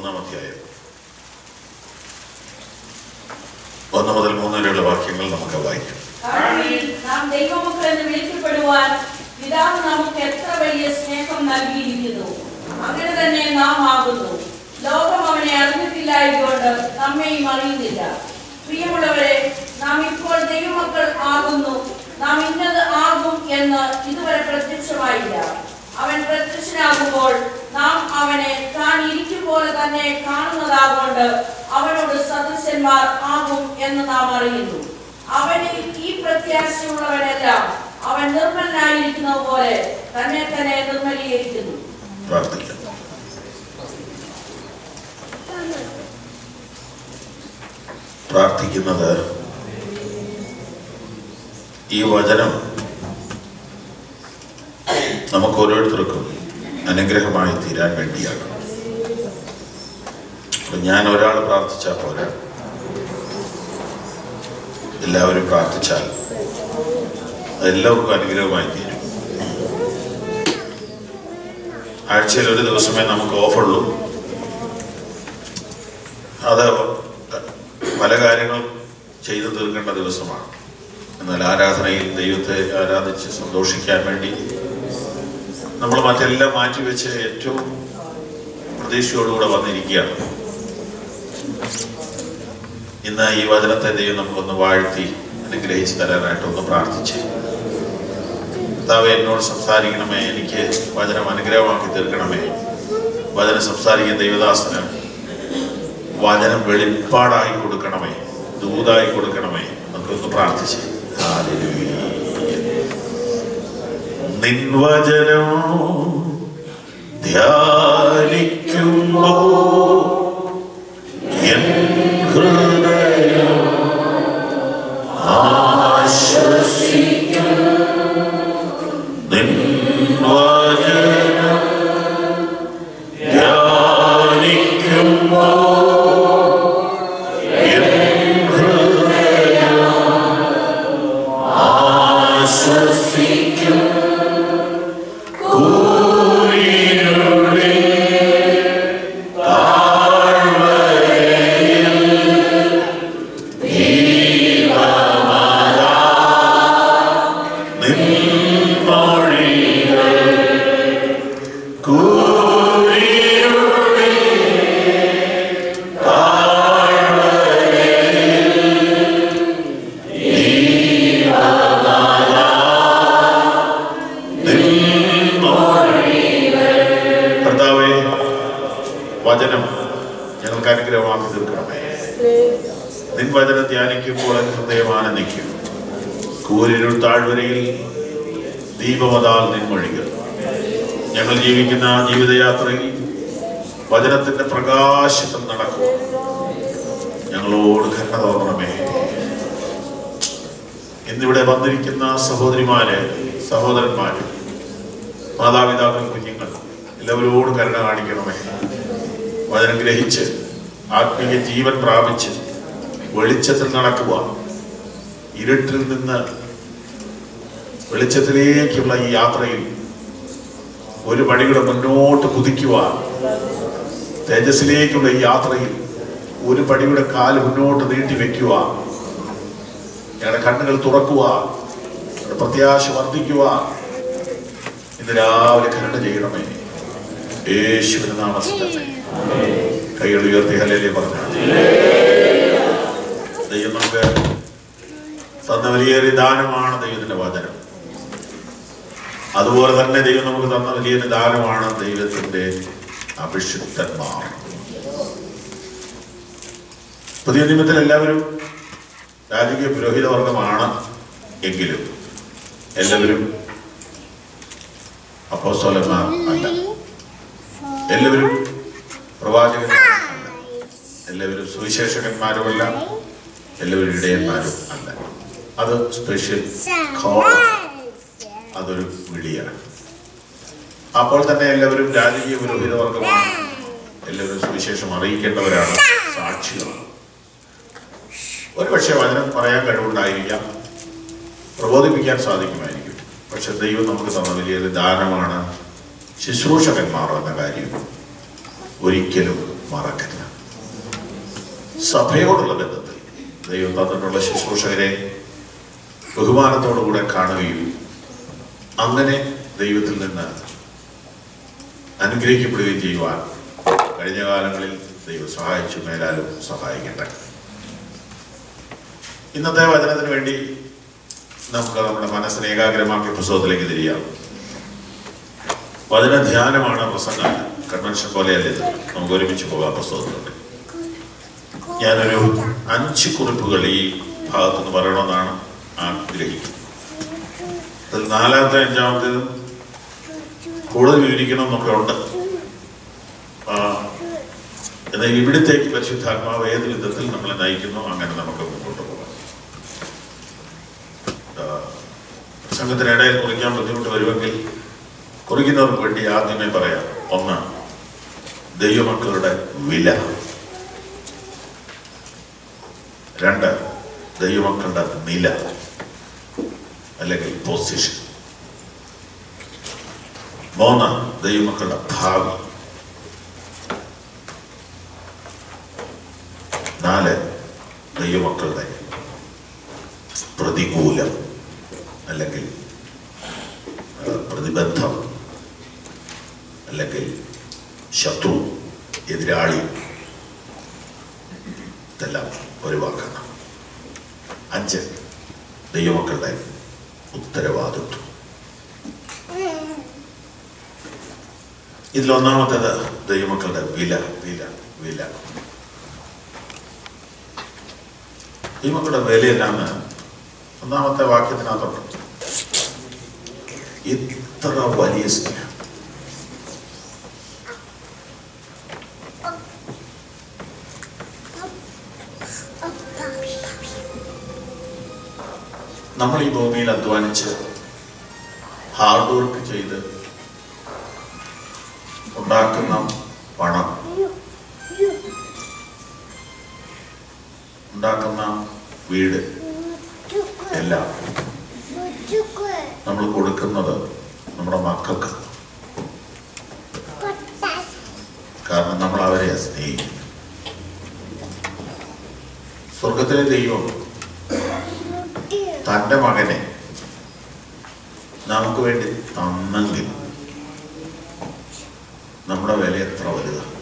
3-ാം അധ്യായം 1 മുതൽ 3 വരെയുള്ള വാക്യങ്ങൾ നമുക്ക് വായിക്കാം. നാം ദൈവമക്കളെന്ന് വിളിക്കപ്പെടുവാൻ പിതാവ് നമുക്ക് എത്ര വലിയ സ്നേഹം നൽകിയിരിക്കുന്നു, അങ്ങനെ തന്നെ നാം ആകുന്നു. ലോകം അവനെ അറിഞ്ഞിട്ടില്ലായതുകൊണ്ട് നമ്മെയും അറിയുന്നില്ല. പ്രിയമുള്ളവരെ, നാം ഇപ്പോൾ ദൈവമക്കൾ ആകുന്നു. നാം ഇന്നത് ആകും എന്ന് ഇതുവരെ പ്രത്യക്ഷമായില്ല. അവൻ പ്രത്യക്ഷനാകുമ്പോൾ നാം അവനെ താൻ ഇരിക്കും പോലെ തന്നെ കാണുന്നതാകൊണ്ട് അവനോട് സദൃശന്മാർ ആകും എന്ന് നാം അറിയുന്നു. അവനിൽ ഈ പ്രത്യാശയുള്ളവനെല്ലാം അവൻ നിർമ്മലനായിരിക്കുന്ന പോലെ തന്നെ തന്നെ നിർമ്മലീകരിക്കുന്നു. പ്രാർത്ഥിക്കുന്നത് ഈ വചനം നമുക്ക് ഓരോരുത്തർക്കും അനുഗ്രഹമായി തീരാൻ വേണ്ടിയാണ്. ഞാൻ ഒരാൾ പ്രാർത്ഥിച്ചാൽ പോരാ, എല്ലാവരും പ്രാർത്ഥിച്ചാൽ എല്ലാവർക്കും അനുഗ്രഹമായി തീരും. ആഴ്ചയിൽ ഒരു ദിവസമേ നമുക്ക് ഓഫുള്ളൂ. അത് പല കാര്യങ്ങൾ ചെയ്തു തീർക്കേണ്ട ദിവസമാണ്. എന്നാൽ ആരാധനയിൽ ദൈവത്തെ ആരാധിച്ച് സന്തോഷിക്കാൻ വേണ്ടി നമ്മൾ മറ്റെല്ലാം മാറ്റിവെച്ച് ഏറ്റവും പ്രതീക്ഷയോടുകൂടെ വന്നിരിക്കുകയാണ്. ഇന്ന് ഈ വചനത്തെ ദൈവം നമുക്കൊന്ന് വാഴ്ത്തി അനുഗ്രഹിച്ച് തരാനായിട്ടൊന്ന് പ്രാർത്ഥിച്ച്, കർത്താവേ, എന്നോട് സംസാരിക്കണമേ, എനിക്ക് വചനം അനുഗ്രഹമാക്കി തീർക്കണമേ. വചനം സംസാരിക്കുന്ന ദൈവദാസന് വചനം വെളിപ്പാടായി കൊടുക്കണമേ, ദൂതായി കൊടുക്കണമേ. നമുക്കൊന്ന് പ്രാർത്ഥിച്ച് നിൻ വചനം ധ്യാനിക്കുമ്പോൾ എൻ ഹൃദയം ആശ്വസിക്കും. നിൻ വചനം ധ്യാനിക്കുമ്പോൾ വചനം ഞങ്ങൾക്ക് അനുഗ്രഹമാക്കി തീർക്കണമേ. നിൻ വചനം ധ്യാനിക്കുമ്പോൾ ഹൃദയം ആനന്ദിക്കും. കൂരിരുൾ താഴ്വരയിൽ ദീപമതാൽ നിൻമൊഴികൾ. ഞങ്ങൾ ജീവിക്കുന്ന ജീവിതയാത്രയിൽ വചനത്തിന്റെ പ്രകാശത്തിൽ നടക്കുക. ഞങ്ങളോട് കരുണ തോന്നണമേ. ഇന്നിവിടെ വന്നിരിക്കുന്ന സഹോദരിമാര്, സഹോദരന്മാര്, മാതാപിതാക്കൾ, കുഞ്ഞുങ്ങൾ എല്ലാവരോടും കരുണ കാണിക്കണമേ. വചനം ഗ്രഹിച്ച് ആത്മീയ ജീവൻ പ്രാപിച്ച് വെളിച്ചത്തിൽ നടക്കുക. ഇരുട്ടിൽ നിന്ന് വെളിച്ചത്തിലേക്കുള്ള ഈ യാത്രയിൽ ഒരു പടിയുടെ മുന്നോട്ട് കുതിക്കുക. തേജസ്സിലേക്കുള്ള ഈ യാത്രയിൽ ഒരു പടിയുടെ കാല് മുന്നോട്ട് നീട്ടി വെക്കുക. ഞങ്ങളുടെ കണ്ണുകൾ തുറക്കുക, പ്രത്യാശ വർദ്ധിക്കുക. ഇന്ന് രാവിലെ കരുണ ചെയ്യണമേ, യേശുവിന്റെ നാമത്തിൽ തന്നെ. കൈകൾ ഉയർത്തി ഹല്ലേലൂയ പറഞ്ഞു. ദൈവം നമുക്ക് തന്ന വലിയൊരു ദാനമാണ് ദൈവത്തിന്റെ വചനം. അതുപോലെ തന്നെ ദൈവം നമുക്ക് തന്ന വലിയൊരു ദാനമാണ് ദൈവത്തിന്റെ അഭിഷിക്തന്മാർ. പുതിയ നിയമത്തിൽ എല്ലാവരും രാജകീയ പുരോഹിത വർഗമാണ് എങ്കിലും എല്ലാവരും അപ്പോസ്തലന്മാർ അല്ല, എല്ലാവരും പ്രവാചകന്മാരും അല്ല, എല്ലാവരും സുവിശേഷകന്മാരുമല്ല, എല്ലാവരും ഇടയന്മാരും അല്ല. അത് സ്പെഷ്യൽ കോൾ, അതൊരു വിളിയാണ്. അപ്പോൾ തന്നെ എല്ലാവരും രാജകീയ പുരോഹിത വർഗമാണ്, എല്ലാവരും സുവിശേഷം അറിയിക്കേണ്ടവരാണ്, സാക്ഷികളാണ്. ഒരുപക്ഷെ വചനം പറയാൻ കഴിവുണ്ടായിരിക്കാം, പ്രബോധിപ്പിക്കാൻ സാധിക്കുമായിരിക്കും. പക്ഷെ ദൈവം നമുക്ക് തന്ന വലിയൊരു ദാനമാണ് ശുശ്രൂഷകന്മാർ എന്ന കാര്യം ഒരിക്കലും മറക്കരുത്. സഭയോടുള്ള ബന്ധത്തിൽ ദൈവം തന്നിട്ടുള്ള ശുശ്രൂഷകരെ ബഹുമാനത്തോടുകൂടെ കാണുകയും അങ്ങനെ ദൈവത്തിൽ നിന്ന് അനുഗ്രഹിക്കപ്പെടുകയും ചെയ്യുവാൻ കഴിഞ്ഞ കാലങ്ങളിൽ ദൈവം സഹായിച്ചു, മേലാലും സഹായിക്കട്ടെ. ഇന്നത്തെ വചനത്തിന് വേണ്ടി നമുക്ക് നമ്മുടെ മനസ്സിനെ ഏകാഗ്രമാക്കി പുസ്തകത്തിലേക്ക് തിരിയാം. വചന ധ്യാനമാണ് പ്രസംഗം, കൺവെൻഷൻ പോലെയല്ല ഇത്. നമുക്ക് ഒരുമിച്ച് പോകാം പുസ്തകത്തിലുണ്ട്. ഞാനൊരു 5 കുറിപ്പുകൾ ഈ ഭാഗത്തുനിന്ന് പറയണമെന്നാണ് ആഗ്രഹിക്കുന്നത്. അതിൽ 4-ാമത്തെ 5-ാമത്തേതും കൂടുതൽ വിവരിക്കണം എന്നൊക്കെ ഉണ്ട്. എന്നാൽ ഇവിടത്തേക്ക് പരിശുദ്ധാത്മാവ് ഏത് വിധത്തിൽ നമ്മളെ നയിക്കുന്നു അങ്ങനെ നമുക്ക് മുന്നോട്ട് പോകാം. പ്രസംഗത്തിനിടയിൽ കുറിക്കാൻ ബുദ്ധിമുട്ട് വരുമെങ്കിൽ കുറിക്കുന്നവർക്ക് വേണ്ടി ആദ്യമേ പറയാം. 1, ദൈവമക്കളുടെ വില. 2, ദൈവമക്കളുടെ നില അല്ലെങ്കിൽ പൊസിഷൻ. 3, ദൈവമക്കളുടെ ഭാവി. 4, ദൈവമക്കളുടെ പ്രതികൂലം അല്ലെങ്കിൽ പ്രതിബന്ധം അല്ലെങ്കിൽ ശത്രു, എതിരാളി, ഇതെല്ലാം ഒഴിവാക്കണം. 5, ദൈവമക്കളുടെ ഉത്തരവാദിത്വം. ഇതിലൊന്നാമത്തേത് ദൈവമക്കളുടെ വില. വില വില ദൈവമക്കളുടെ വില എന്നാണ് 1-ാമത്തെ വാക്യത്തിനകത്തുണ്ട്. ഇത്ര വലിയ സ്നേഹം. നമ്മൾ ഈ ഭൂമിയിൽ അധ്വാനിച്ച് ഹാർഡ് വർക്ക് ചെയ്ത് ഉണ്ടാക്കുന്ന പണം, ഉണ്ടാക്കുന്ന വീട് എല്ലാം നമ്മൾ കൊടുക്കുന്നത് നമ്മുടെ മക്കൾക്ക്. കാരണം നമ്മൾ അവരെ സ്നേഹിക്കുന്നു. സ്വർഗത്തിലെ ദൈവം തൻ്റെ മകനെ നമുക്ക് വേണ്ടി തന്നെങ്കിൽ നമ്മുടെ വില എത്ര വലുതാണ്.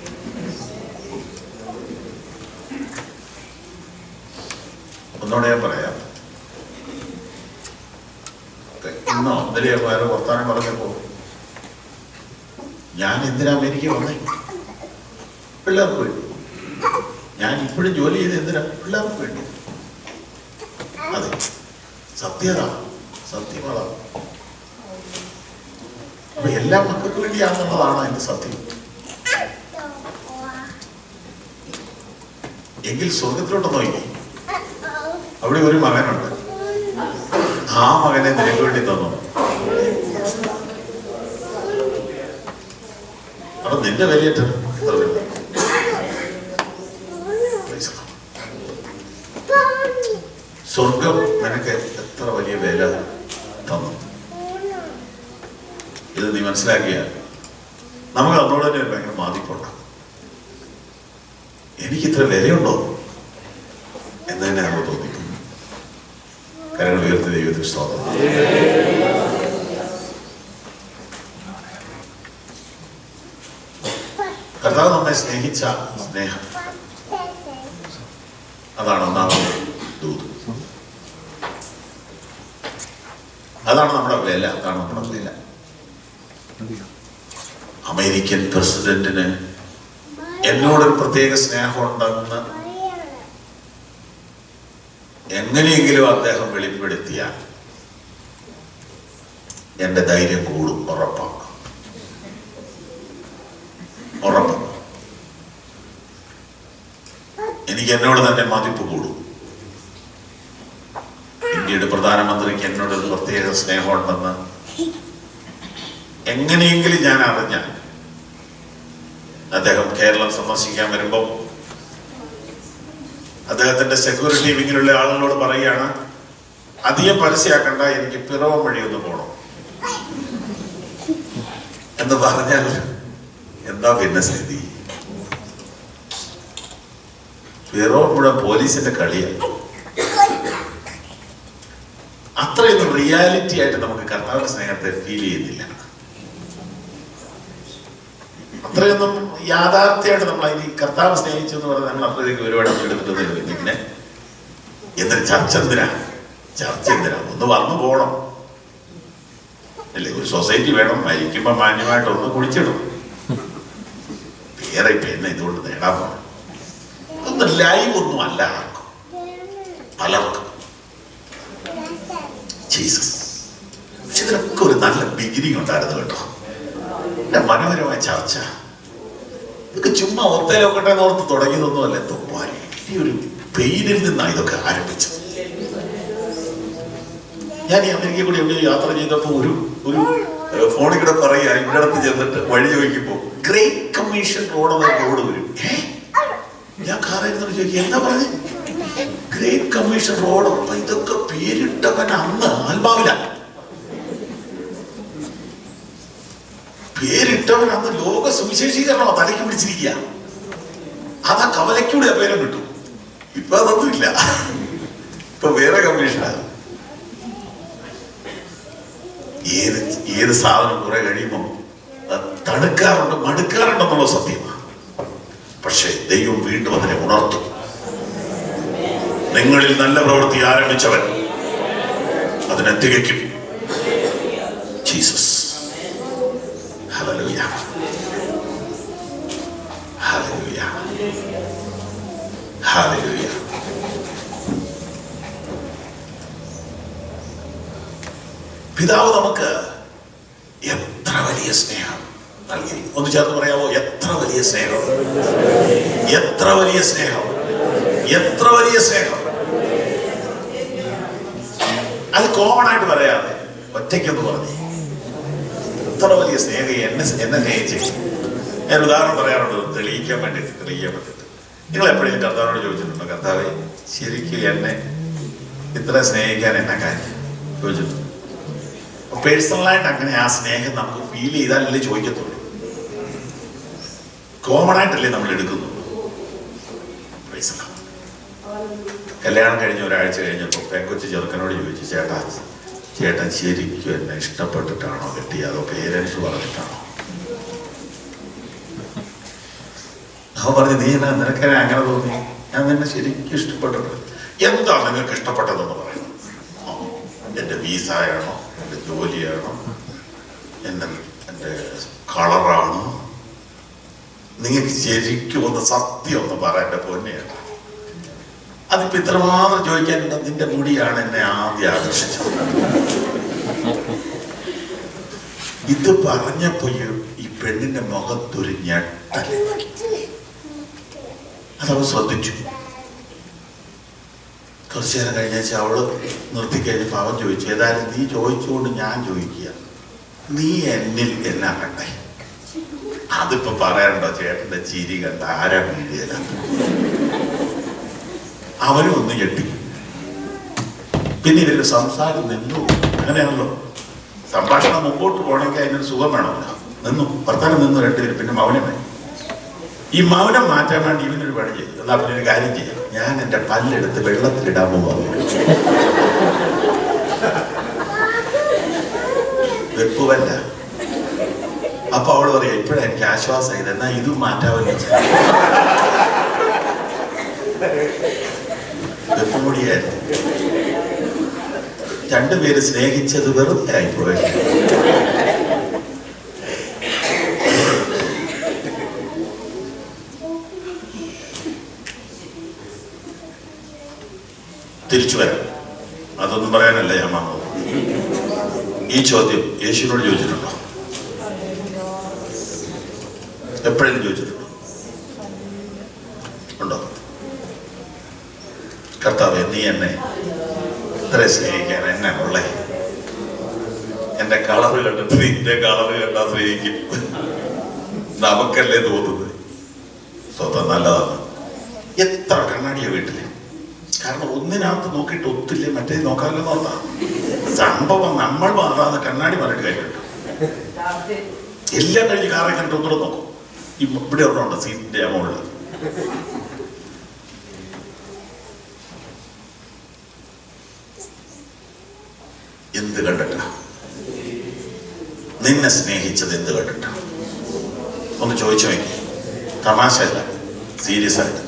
ഒന്നുകൂടെ ഞാൻ പറയാം. ഇന്നോ ഇന്നലെ വേറെ വർത്താനം പറഞ്ഞപ്പോ ഞാൻ എന്തിനാ അമേരിക്ക വന്നേ? പിള്ളേർക്ക് വേണ്ടി. ഞാൻ ഇപ്പോഴും ജോലി ചെയ്ത് എന്തിനാ? പിള്ളേർക്ക് വേണ്ടി. അതെ, സത്യത, സത്യമത. അപ്പൊ എല്ലാ മക്കൾക്ക് വേണ്ടിയാണെന്നുള്ളതാണ് അതിന്റെ സത്യം. എങ്കിൽ സ്വർഗത്തിലോട്ട് നോക്കി, അവിടെ ഒരു മകനുണ്ട്. ആ മകനെ നിനക്ക് വേണ്ടി തന്നു. അപ്പൊ നിന്റെ വിലയേറ്റ സ്വർഗം നിനക്ക് എത്ര വലിയ വില തന്നു. ഇത് നീ മനസ്സിലാക്കിയാൽ നമുക്ക് നമ്മളോട് തന്നെ ഒരു ഭയങ്കര ബാധിപ്പുണ്ട്. എനിക്കിത്ര വിലയുണ്ടോ എന്ന് തന്നെ നമ്മൾ തോന്നിക്കും. കരങ്ങൾ ഉയർത്തി ദൈവത്തിന് സ്തോത്രം. കർത്താവ് നമ്മെ സ്നേഹിച്ച സ്നേഹം, അതാണ് ഒന്നാമത്തെ ദൂത്. അതാണ് നമ്മുടെ വില. അതാണ് നമ്മുടെ വില. അമേരിക്കൻ പ്രസിഡന്റിന് എന്നോടൊരു പ്രത്യേക സ്നേഹമുണ്ടെന്ന് എങ്ങനെയെങ്കിലും അദ്ദേഹം വെളിപ്പെടുത്തിയാൽ എന്റെ ധൈര്യം കൂടും. ഉറപ്പാണ്. എനിക്ക് എന്നോട് തന്നെ മതിപ്പ് കൂടും. ഇന്ത്യയുടെ പ്രധാനമന്ത്രിക്ക് എന്നോടൊരു പ്രത്യേക സ്നേഹമുണ്ടെന്ന് എങ്ങനെയെങ്കിലും ഞാൻ അറിഞ്ഞാൽ അദ്ദേഹം കേരളം സന്ദർശിക്കാൻ വരുമ്പോൾ അദ്ദേഹത്തിന്റെ സെക്യൂരിറ്റി വിങ്ങിലുള്ള ആളുകളോട് പറയുകയാണ്, അധികം പരസ്യമാക്കണ്ട, എനിക്ക് പിറവം വഴി ഒന്ന് പോകണം എന്ന് പറഞ്ഞാൽ എന്താ പിന്നെ സ്ഥിതി? ഫിറോൻ മുഴുവൻ പോലീസിന്റെ കളിയാണ്. അത്രയൊന്നും റിയാലിറ്റി ആയിട്ട് നമുക്ക് കർത്താവിന്റെ സ്നേഹത്തെ ഫീൽ ചെയ്യുന്നില്ല. അത്രയൊന്നും യാഥാർത്ഥ്യമായിട്ട് നമ്മൾ അതിന് കർത്താവ് സ്നേഹിച്ചു എന്ന് പറഞ്ഞാൽ നമ്മൾ അത്രയൊക്കെ ഒരുപാട് എടുത്തിട്ടൊന്നും പിന്നെ എന്തൊരു ചർച്ച എന്തിനാ ഒന്ന് വന്നു പോകണം അല്ലേ? ഒരു സൊസൈറ്റി വേണം, മരിക്കുമ്പോ മാന്യമായിട്ട് ഒന്ന് കുടിച്ചിടും. വേറെ ഇപ്പൊ എന്നെ ഇതുകൊണ്ട് നേടാൻ പോകണം. ഒന്ന് ലൈവ് ഒന്നും അല്ല ആർക്കും, പലർക്കും. ജീസസ്. പക്ഷെ ഇതിനൊക്കെ ഒരു നല്ല ബിഗിനിങ് ഉണ്ടായിരുന്നു കേട്ടോ. എന്റെ മനോഹരമായ ചർച്ച ഇതൊക്കെ ചുമ്മാ ഒത്തേലൊക്കട്ടെ എന്നോർത്ത് തുടങ്ങിയതൊന്നുമല്ല. എന്തോ വലിയൊരു പെയിനിൽ നിന്നാണ് ഇതൊക്കെ ആരംഭിച്ചത്. ഞാൻ ഈ അമേരിക്കയിൽ കൂടി എവിടെ യാത്ര ചെയ്തപ്പോ ഒരു ഫോണിൽ കൂടെ പറയുക, ഇവിടെ അടുത്ത് ചെന്നിട്ട് വഴി ചോദിക്കുമ്പോ ഗ്രേറ്റ് കമ്മീഷൻ റോഡ് വരും. ഞാൻ കാറായിരുന്നു ചോദിക്കുക, എന്താ പറഞ്ഞ ഗ്രേറ്റ് കമ്മീഷൻ റോഡ്? അപ്പൊ ഇതൊക്കെ പേരിട്ടവൻ അന്ന് ആത്മാവില പേരിട്ടവൻ അന്ന് ലോക സുവിശേഷീകരണമോ തലയ്ക്ക് പിടിച്ചിരിക്കുക. അതാ കവലയ്ക്കൂടെ ആ പേരും കിട്ടും. ഇപ്പൊ അതൊന്നുമില്ല, ഇപ്പൊ വേറെ കമ്മീഷനാണ്. ഏത് സാധനം കുറെ കഴിയുമ്പോൾ തണുക്കാറുണ്ട്, മടുക്കാറുണ്ടെന്നുള്ള സത്യമാണ്. പക്ഷെ ദൈവം വീണ്ടും അതിനെ ഉണർത്തും. നിങ്ങളിൽ നല്ല പ്രവൃത്തി ആരംഭിച്ചവൻ അതിനെ തികയ്ക്കും. ജീസസ്. Hallelujah, hallelujah, hallelujah. പിതാവ് നമുക്ക് എത്ര വലിയ സ്നേഹം നൽകി. ഒന്ന് ചേർത്ത് പറയാമോ? എത്ര വലിയ സ്നേഹം, എത്ര വലിയ സ്നേഹം, എത്ര വലിയ സ്നേഹം. അത് കോമൺ ആയിട്ട് പറയാതെ ഒറ്റയ്ക്കൊന്ന് പറഞ്ഞേ, എത്ര വലിയ സ്നേഹം എന്നെ സ്നേഹിച്ചു. ഞാൻ ഉദാഹരണം പറയാറുണ്ട്, തെളിയിക്കാൻ വേണ്ടിയിട്ട്. നിങ്ങൾ എപ്പോഴെങ്കിലും കർത്താവിനോട് ചോദിച്ചിട്ടുണ്ടോ, കർത്താവേ ശരിക്കും എന്നെ ഇത്ര സ്നേഹിക്കാൻ എന്നെ കാര്യം ചോദിച്ചിട്ടുണ്ട്? പേഴ്സണലായിട്ട് അങ്ങനെ ആ സ്നേഹം നമുക്ക് ഫീൽ ചെയ്താലല്ലേ ചോദിക്കത്തുള്ളൂ. കോമൺ ആയിട്ടല്ലേ നമ്മൾ എടുക്കുന്നുള്ളൂ. കല്യാണം കഴിഞ്ഞ് ഒരാഴ്ച കഴിഞ്ഞപ്പോൾ പെങ്കൊച്ചു ചെറുക്കനോട് ചോദിച്ചു, ചേട്ടൻ ശരിക്കും എന്നെ ഇഷ്ടപ്പെട്ടിട്ടാണോ കെട്ടിയത്, അതോ പേരൻസ് പറഞ്ഞിട്ടാണോ? അവൻ പറഞ്ഞു, നീ നിനക്കെന്നെ അങ്ങനെ തോന്നി? ഞാൻ നിന്നെ ശരിക്കും ഇഷ്ടപ്പെട്ടിട്ടുണ്ട്. എന്താ നിങ്ങൾക്ക് ഇഷ്ടപ്പെട്ടതെന്ന് പറയണം. എൻ്റെ വീസായാണോ, എൻ്റെ ജോലിയാണോ, എൻ്റെ കളറാണോ? നിങ്ങൾക്ക് ശരിക്കും ഒന്ന് സത്യം ഒന്ന് പറയാൻ. എൻ്റെ പൊന്നെയാണ്. അതിപ്പോ ഇത്രമാത്രം ചോദിക്കാനുണ്ട്. നിന്റെ മുടിയാണ് എന്നെ ആദ്യം ആകർഷിച്ചത്. ഇത് പറഞ്ഞപ്പോ ഈ പെണ്ണിന്റെ മുഖത്തൊരു ഞെട്ടൽ. അതവൾ ശ്രദ്ധിച്ചു. കുറച്ചു നേരം കഴിഞ്ഞാൽ അവള് നിർത്തിക്കഴിഞ്ഞപ്പോ അവൻ ചോദിച്ചു, ഏതായാലും നീ ചോദിച്ചുകൊണ്ട് ഞാൻ ചോദിക്കുക, നീ എന്നിൽ എന്നാ കണ്ടേ? അതിപ്പോ പറയാനുണ്ടോ? ചേട്ടന്റെ ചിരി കണ്ട ആരാ വീടിയല്ല. അവരും ഒന്ന് ഞെട്ടി. പിന്നെ ഇവരുടെ സംസാരം നിന്നു. അങ്ങനെയാണല്ലോ സംഭാഷണം മുമ്പോട്ട് പോകണമെങ്കിൽ അതിനൊരു സുഖം വേണമല്ലോ. നിന്നു, വർത്താനം നിന്നു രണ്ടുപേരും. പിന്നെ മൗനമായി. ഈ മൗനം മാറ്റാൻ വേണ്ടി ഇവനൊരു പണി ചെയ്തു. എന്നാ പിന്നെ ഒരു കാര്യം ചെയ്യാം, ഞാൻ എൻ്റെ പല്ലെടുത്ത് വെള്ളത്തിലിടാൻ പോകുന്നു. വെപ്പുവല്ല. അപ്പൊ അവള് പറയാ, ഇപ്പഴാ എനിക്ക് ആശ്വാസമായത്, എന്നാ ഇതും മാറ്റാവല്ലോ. വെപ്പുമുടിയായിരുന്നു. രണ്ടുപേര് സ്നേഹിച്ചത് വെറുതെ ആയിപ്പോയി. തിരിച്ചു വരാം. അതൊന്നും പറയാനല്ല ഞാൻ വന്നത്. ഈ ചോദ്യം യേശുവിനോട് ചോദിച്ചിട്ടുണ്ടോ? എപ്പോഴെങ്കിലും ചോദിച്ചിട്ടുണ്ടോ? ഉണ്ടോ? കർത്താവേ, നീ എന്നെ ഇത്ര സ്നേഹിക്കാൻ എന്നെ ഉള്ളേ? എന്റെ കളറ് കണ്ടിട്ട് നിന്റെ കളറ് കണ്ടാ സ്നേഹിക്കും. നമുക്കല്ലേ തോന്നുന്നത്. സ്വന്തം നല്ലതാണ്. എത്ര കണ്ണാടിയ വീട്ടില്. കാരണം ഒന്നിനകത്ത് നോക്കിയിട്ട് ഒത്തില്ലേ, മറ്റേ നോക്കാമല്ലോ നോക്കാം. സംഭവം നമ്മൾ മാറാതെ കണ്ണാടി മാറിയിട്ട് കാര്യമുണ്ട്. എല്ലാം കഴിഞ്ഞ് കാറെ കണ്ടിട്ട് ഒന്നുകൂടെ നോക്കും. ഇവിടെ ഒരെണ്ണമുണ്ട് സീറ്റിന്റെ മുകളിൽ. എന്ത് കണ്ടിട്ടാ? നിന്നെ സ്നേഹിച്ചത് എന്ത് കണ്ടിട്ടാ? ഒന്ന് ചോദിച്ചു നോക്കി. തമാശയല്ല, സീരിയസ് ആയിട്ട്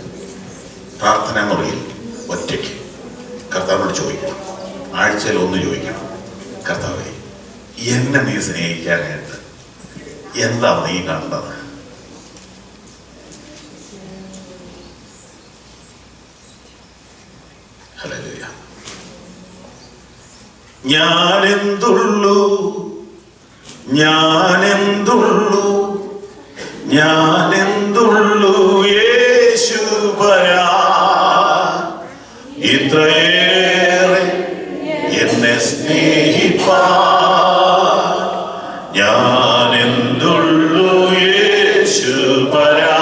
പ്രാർത്ഥന മുറിയിൽ ഒറ്റയ്ക്ക് കർത്താവിനോട് ചോദിക്കണം. ആഴ്ചയിൽ ഒന്ന് ചോദിക്കണം, കർത്താവേ, എന്നെ നീ സ്നേഹിക്കാനായിട്ട് എന്താ നീ കണ്ടത്? ഹല്ലേലൂയ. ഞാനെന്തുള്ളൂ, ഞാനെന്തുള്ളൂ, ഞാനെന്തുള്ളൂ യേശു പരാ, ഇത്രയേറെ എന്നെ സ്നേഹിപ്പാ. ഞാനെന്തുള്ളൂ യേശു പരാ,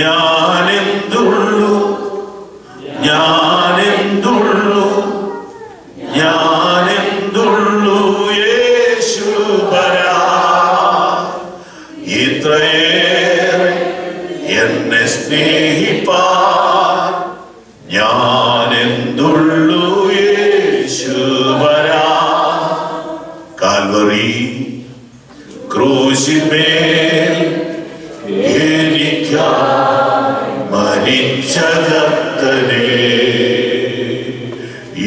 ഞാനെന്തുള്ളൂ, ഞാനെന്തുള്ളൂ, ഞാനെന്തുള്ളൂ യേശു പരാ, ഇത്രയേറെ എന്നെ സ്നേഹിപ്പാ. ഞാനെന്തുള്ളൂ യേശു പരാ. കാൽവറി ക്രൂശിന്മേൽ എനിക്കായി മരിച്ച കർത്തനേ,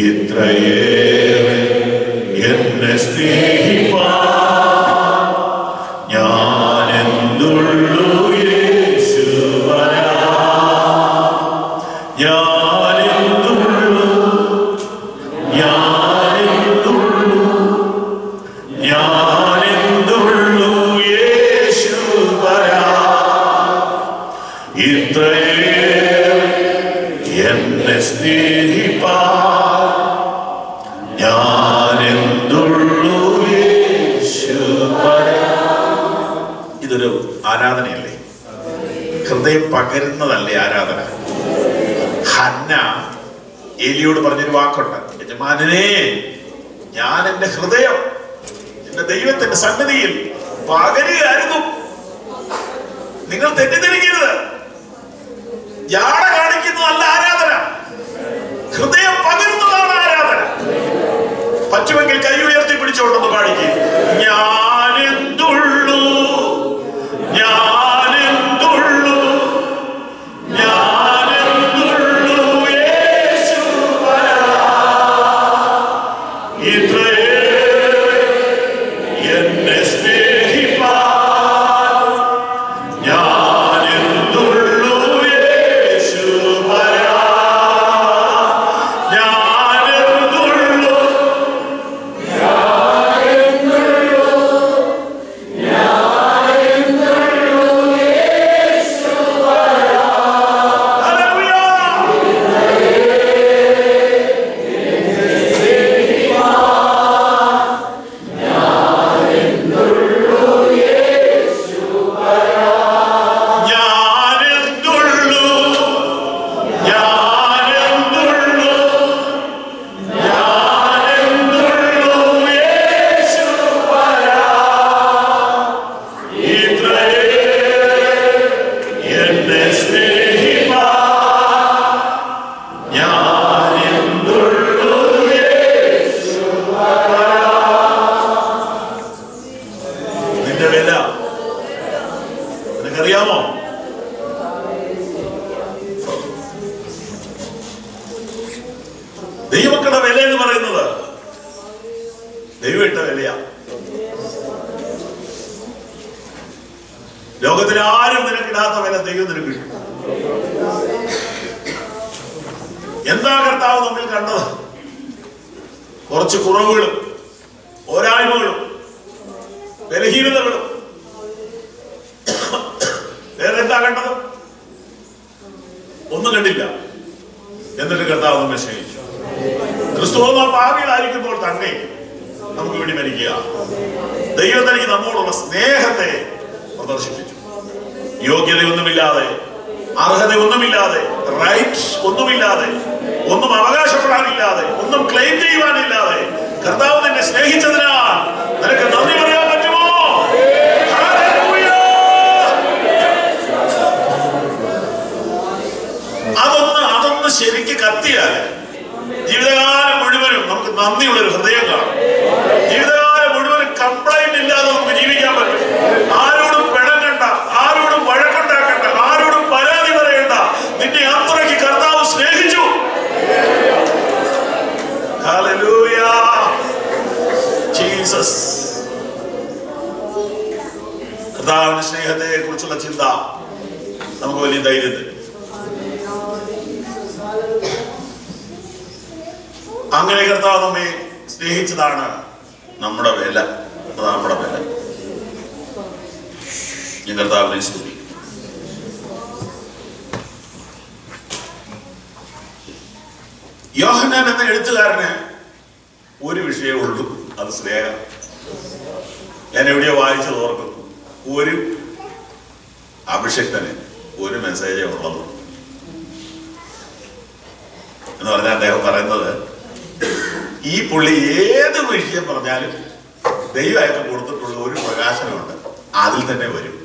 ഇത്രയേറെ എന്നെ സ്നേഹിപ്പാ. ഞാനെന്തുള്ളൂ യേശു പരാ, ഞാനെന്തുള്ളൂ, ഞാനെന്തുള്ളൂ, ഞാനെന്തുള്ളൂ യേശു പരാ, ഇത്രയേറെ എന്നെ സ്നേഹിപ്പാ. ഞാനെന്തുള്ളൂ യേശു പരാ. ഇതൊരു ആരാധനയല്ലേ? ഹൃദയം പകരുന്നതല്ലേ ആരാധന? ഹന്ന ഏലിയോട് പറഞ്ഞൊരു വാക്കുണ്ട്, യജമാനനെ, ഞാൻ എന്റെ ഹൃദയം എന്റെ ദൈവത്തിന്റെ സന്നിധിയിൽ പകരുകയായിരുന്നു. നിങ്ങൾ തെറ്റിദ്ധരിക്കരുത്, ജാട കാണിക്കുന്നതല്ല ആരാധന, ഹൃദയം പകരുന്നതാണ് ആരാധന. പറ്റുമെങ്കിൽ കൈ ഉയർത്തി പിടിച്ചോണ്ടെന്ന് പാടിക്ക്. ഞാനെന്തുള്ളൂ, ഞാനെന്തുള്ളൂ, ഞാനെന്തുള്ളൂ യേശു പരാ, ഇത്രയേറെ എന്നെ സ്നേഹിപ്പാൻ. ഞാനെന്തുള്ളൂ യേശു പരാ, ഞാനെന്തുള്ളൂ, ഞാനെന്തുള്ളൂ, ഞാനെന്തുള്ളൂ യേശു പരാ. ഹല്ലേലൂയ. ഞാനെന്തുള്ളൂ, ഞാനെന്തുള്ളൂ, ഞാനെന്തുള്ളൂ യേശു പരാ, ഇത്രയേറെ എന്നെ സ്നേഹിപ്പാൻ. ഞാനെന്തുള്ളൂ യേശു പരാ. നിന്റെ വില നിനക്കറിയാമോ? ദൈവമക്കളുടെ വില എന്ന് പറയുന്നത് ദൈവമിട്ട വിലയാ. ലോകത്തിൽ ആരും നിനക്കിടാത്ത വില ദൈവം നിനക്ക് കിട്ടും. എന്താ കർത്താവ് നമ്മിൽ കണ്ടത്? കുറച്ച് കുറവുകളും പോരായ്മകളും ബലഹീനതകളും. വേറെ എന്താ കണ്ടത്? ഒന്നും കണ്ടില്ല. എന്നിട്ട് കർത്താവ് നമ്മെ സ്നേഹിച്ചു. ക്രിസ്തു പാപികളായിരിക്കുമ്പോൾ തന്നെ നമുക്ക് വേണ്ടി മരിക്കുക. ദൈവം തനിക്ക് നമ്മോടുള്ള സ്നേഹത്തെ പ്രദർശിപ്പിച്ചു. യോഗ്യതയൊന്നുമില്ലാതെ, അർഹതയൊന്നുമില്ലാതെ, റൈറ്റ്സ് ഒന്നുമില്ലാതെ, ഒന്നും അവകാശപ്പെടാനില്ലാതെ, ഒന്നും ക്ലെയിം ചെയ്യുവാനില്ലാതെ കർത്താവ് നിന്നെ സ്നേഹിച്ചതിനാൽ നിനക്ക് നന്ദി പറയാൻ പറ്റുമോ? അതൊന്ന് ശരിക്ക് കത്തിയാൽ ജീവിതകാലം മുഴുവനും നമുക്ക് നന്ദിയുള്ളൊരു ഹൃദയം ജീസസ്. കർത്താവിന്റെ സ്നേഹത്തെ കുറിച്ചുള്ള ചിന്ത നമുക്ക് വലിയ ധൈര്യം തരും. അങ്ങനെ കർത്താവ് നമ്മെ സ്നേഹിച്ചതാണ് നമ്മുടെ വില. അതാണ് നമ്മുടെ വില. ഞാൻ കർത്താവിനെ സ്തുതിക്കും. യോഹന്നാൻ എന്ന എഴുത്തുകാരന് ഒരു വിഷയമേ ഉള്ളൂ, അത് സ്നേഹം. ഞാൻ എവിടെയോ വായിച്ചത് ഓർക്കുന്നു. ഒരു അഭിഷക്തന് ഒരു മെസ്സേജേ ഉള്ളത് എന്ന് പറഞ്ഞാൽ അദ്ദേഹം പറയുന്നത്, ഈ പുള്ളി ഏത് വിഷയം പറഞ്ഞാലും ദൈവമായിട്ട് കൊടുത്തിട്ടുള്ള ഒരു പ്രകാശനമുണ്ട്, അതിൽ തന്നെ വരും.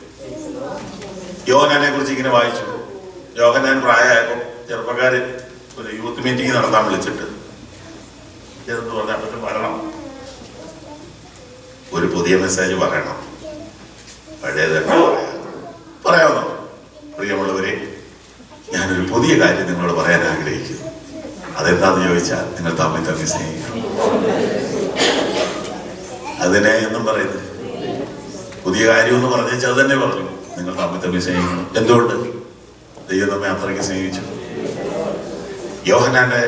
യോഹന്നാനെ കുറിച്ച് ഇങ്ങനെ വായിച്ചു. യോഹന്നാൻ പ്രായമായപ്പോൾ ചെറുപ്പക്കാര് ഒരു യൂത്ത് മീറ്റിംഗ് നടത്താൻ വിളിച്ചിട്ട് എന്ന് പറഞ്ഞാൽ പറ്റും വരണം, ഒരു പുതിയ മെസ്സേജ് പറയണം, പഴയതൊക്കെ പറയാവുന്ന. പ്രിയമുള്ളവരെ, ഞാനൊരു പുതിയ കാര്യം നിങ്ങളോട് പറയാൻ ആഗ്രഹിക്കുന്നു. അതെന്താന്ന് ചോദിച്ചാൽ, നിങ്ങൾ തമ്മിൽ തമ്മിൽ സ്നേഹിക്കണം. അതിനെ എന്നും പറയുന്നത് പുതിയ കാര്യം എന്ന് പറഞ്ഞാൽ അത് തന്നെ പറഞ്ഞു, നിങ്ങൾ തമ്മിൽ തമ്മിൽ സ്നേഹിക്കണം. എന്തുകൊണ്ട്? ദൈവം നമ്മെ അത്രയ്ക്ക് സ്നേഹിച്ചു. യോഹന്നാന്റെ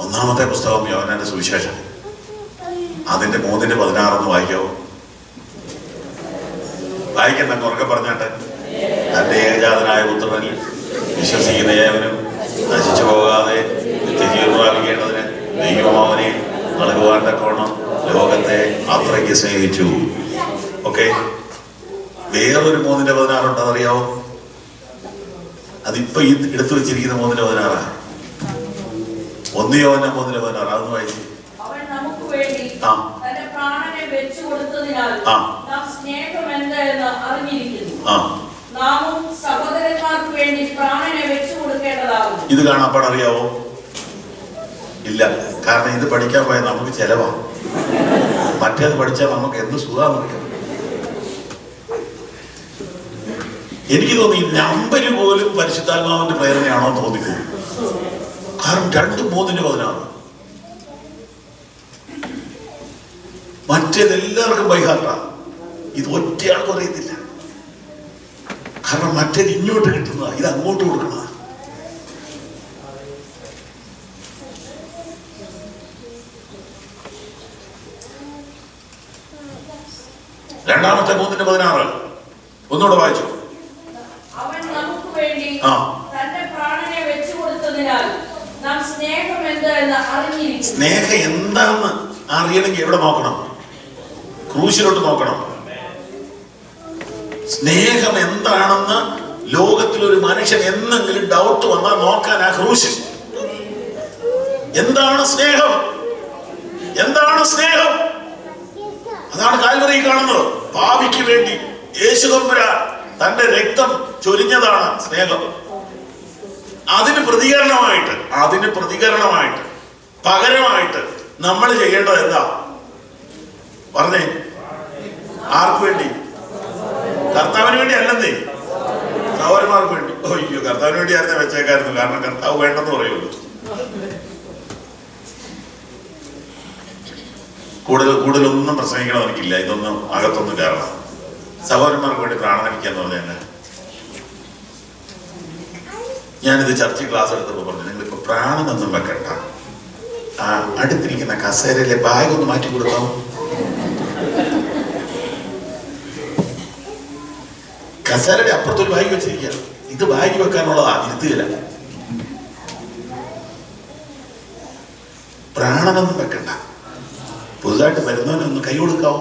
ഒന്നാമത്തെ പുസ്തകം, യോഹന്നാന്റെ സുവിശേഷം, അതിന്റെ 3:16 വായിക്കാവോ? വായിക്കണ്ട, ഉറക്കെ പറഞ്ഞാട്ടെ. തന്റെ ഏകജാതനായ പുത്രനിൽ വിശ്വസിക്കുന്ന ഏവനും നശിച്ചു പോകാതെ നിത്യജീവൻ പ്രാപിക്കേണ്ടതിന് ദൈവം അവനെ നൽകുവാൻ തക്കവണ്ണം ലോകത്തെ അത്രയ്ക്ക് സ്നേഹിച്ചു. ഓക്കെ, വേറൊരു 3:16 ഉണ്ട്, അതറിയാവോ? അതിപ്പോ ഈ എടുത്തു വെച്ചിരിക്കുന്ന 3:16. 1 യോഹന്നാൻ 3:16. അതൊന്ന് വായിച്ചു. ഇത് കാണാപ്പാട് അറിയാവോ? ഇല്ല. കാരണം ഇത് പഠിക്കാൻ പോയാൽ നമുക്ക് ചെലവാ. മറ്റേത് പഠിച്ചാൽ നമുക്ക് എന്ത് സുഖാന്ന്. എനിക്ക് തോന്നി നമ്പര് പോലും പരിശുദ്ധാത്മാവിന്റെ പ്രേരണയാണോ തോന്നിപ്പോകും. കാരണം 2:3-16. മറ്റേതെല്ലാവർക്കും ബൈഹാർട്ടാ, ഇത് ഒറ്റയാൾക്കും അറിയത്തില്ല. കാരണം മറ്റേത് ഇങ്ങോട്ട് കിട്ടുന്നതാ, ഇത് അങ്ങോട്ട് കൊടുക്കണതാ. രണ്ടാമത്തെ 3:16 ഒന്നുകൂടെ വായിച്ചു. സ്നേഹം എന്താന്ന് അറിയണമെങ്കിൽ എവിടെ നോക്കണം? ക്രൂശിലോട്ട് നോക്കണം. സ്നേഹം എന്താണെന്ന് ലോകത്തിലൊരു മനുഷ്യൻ എന്തെങ്കിലും ഡൗട്ട് വന്നാൽ നോക്കാൻ ആ ക്രൂശ്. എന്താണ് സ്നേഹം? എന്താണ് സ്നേഹം? അതാണ് കാൽവരിയിൽ കാണുന്നത്. പാപിക്ക് വേണ്ടി യേശു തമ്പുരാൻ തന്റെ രക്തം ചൊരിഞ്ഞതാണ് സ്നേഹം. അതിന് പ്രതികരണമായിട്ട് പകരമായിട്ട് നമ്മൾ ചെയ്യേണ്ടത് എന്താ പറഞ്ഞേ? ആർക്ക് വേണ്ടി? കർത്താവിന് വേണ്ടി അല്ലെന്നേ, സഹോദരന്മാർക്ക് വേണ്ടി. അയ്യോ, കർത്താവിന് വേണ്ടി ആയിരുന്നേ വെച്ചേക്കായിരുന്നു. കാരണം കർത്താവ് വേണ്ടെന്ന് പറയുള്ളൂ. കൂടുതലൊന്നും പ്രസംഗിക്കണം എനിക്കില്ല. ഇതൊന്നും അകത്തൊന്നും കയറണം. സഹോദരന്മാർക്ക് വേണ്ടി പ്രാണനടിക്കാന്ന് പറഞ്ഞാൽ, ഞാനിത് ചർച്ചിൽ ക്ലാസ് എടുത്തപ്പോൾ പറഞ്ഞു, നിങ്ങളിപ്പോ പ്രാണനൊന്നും വെക്കണ്ട, ആ അടുത്തിരിക്കുന്ന കസേരയിലെ ബാഗ് ഒന്ന് മാറ്റി കൊടുക്കാമോ? കസേരയുടെ അപ്പുറത്തൊരു ബാഗ് വെച്ചിരിക്കുക, ഇത് ബാഗ് വെക്കാനുള്ളതാ, ഇരുത്തുകയില്ല. പ്രാണനൊന്നും വെക്കണ്ട. പുതുതായിട്ട് വരുന്നവനൊന്ന് കൈ കൊടുക്കാവോ?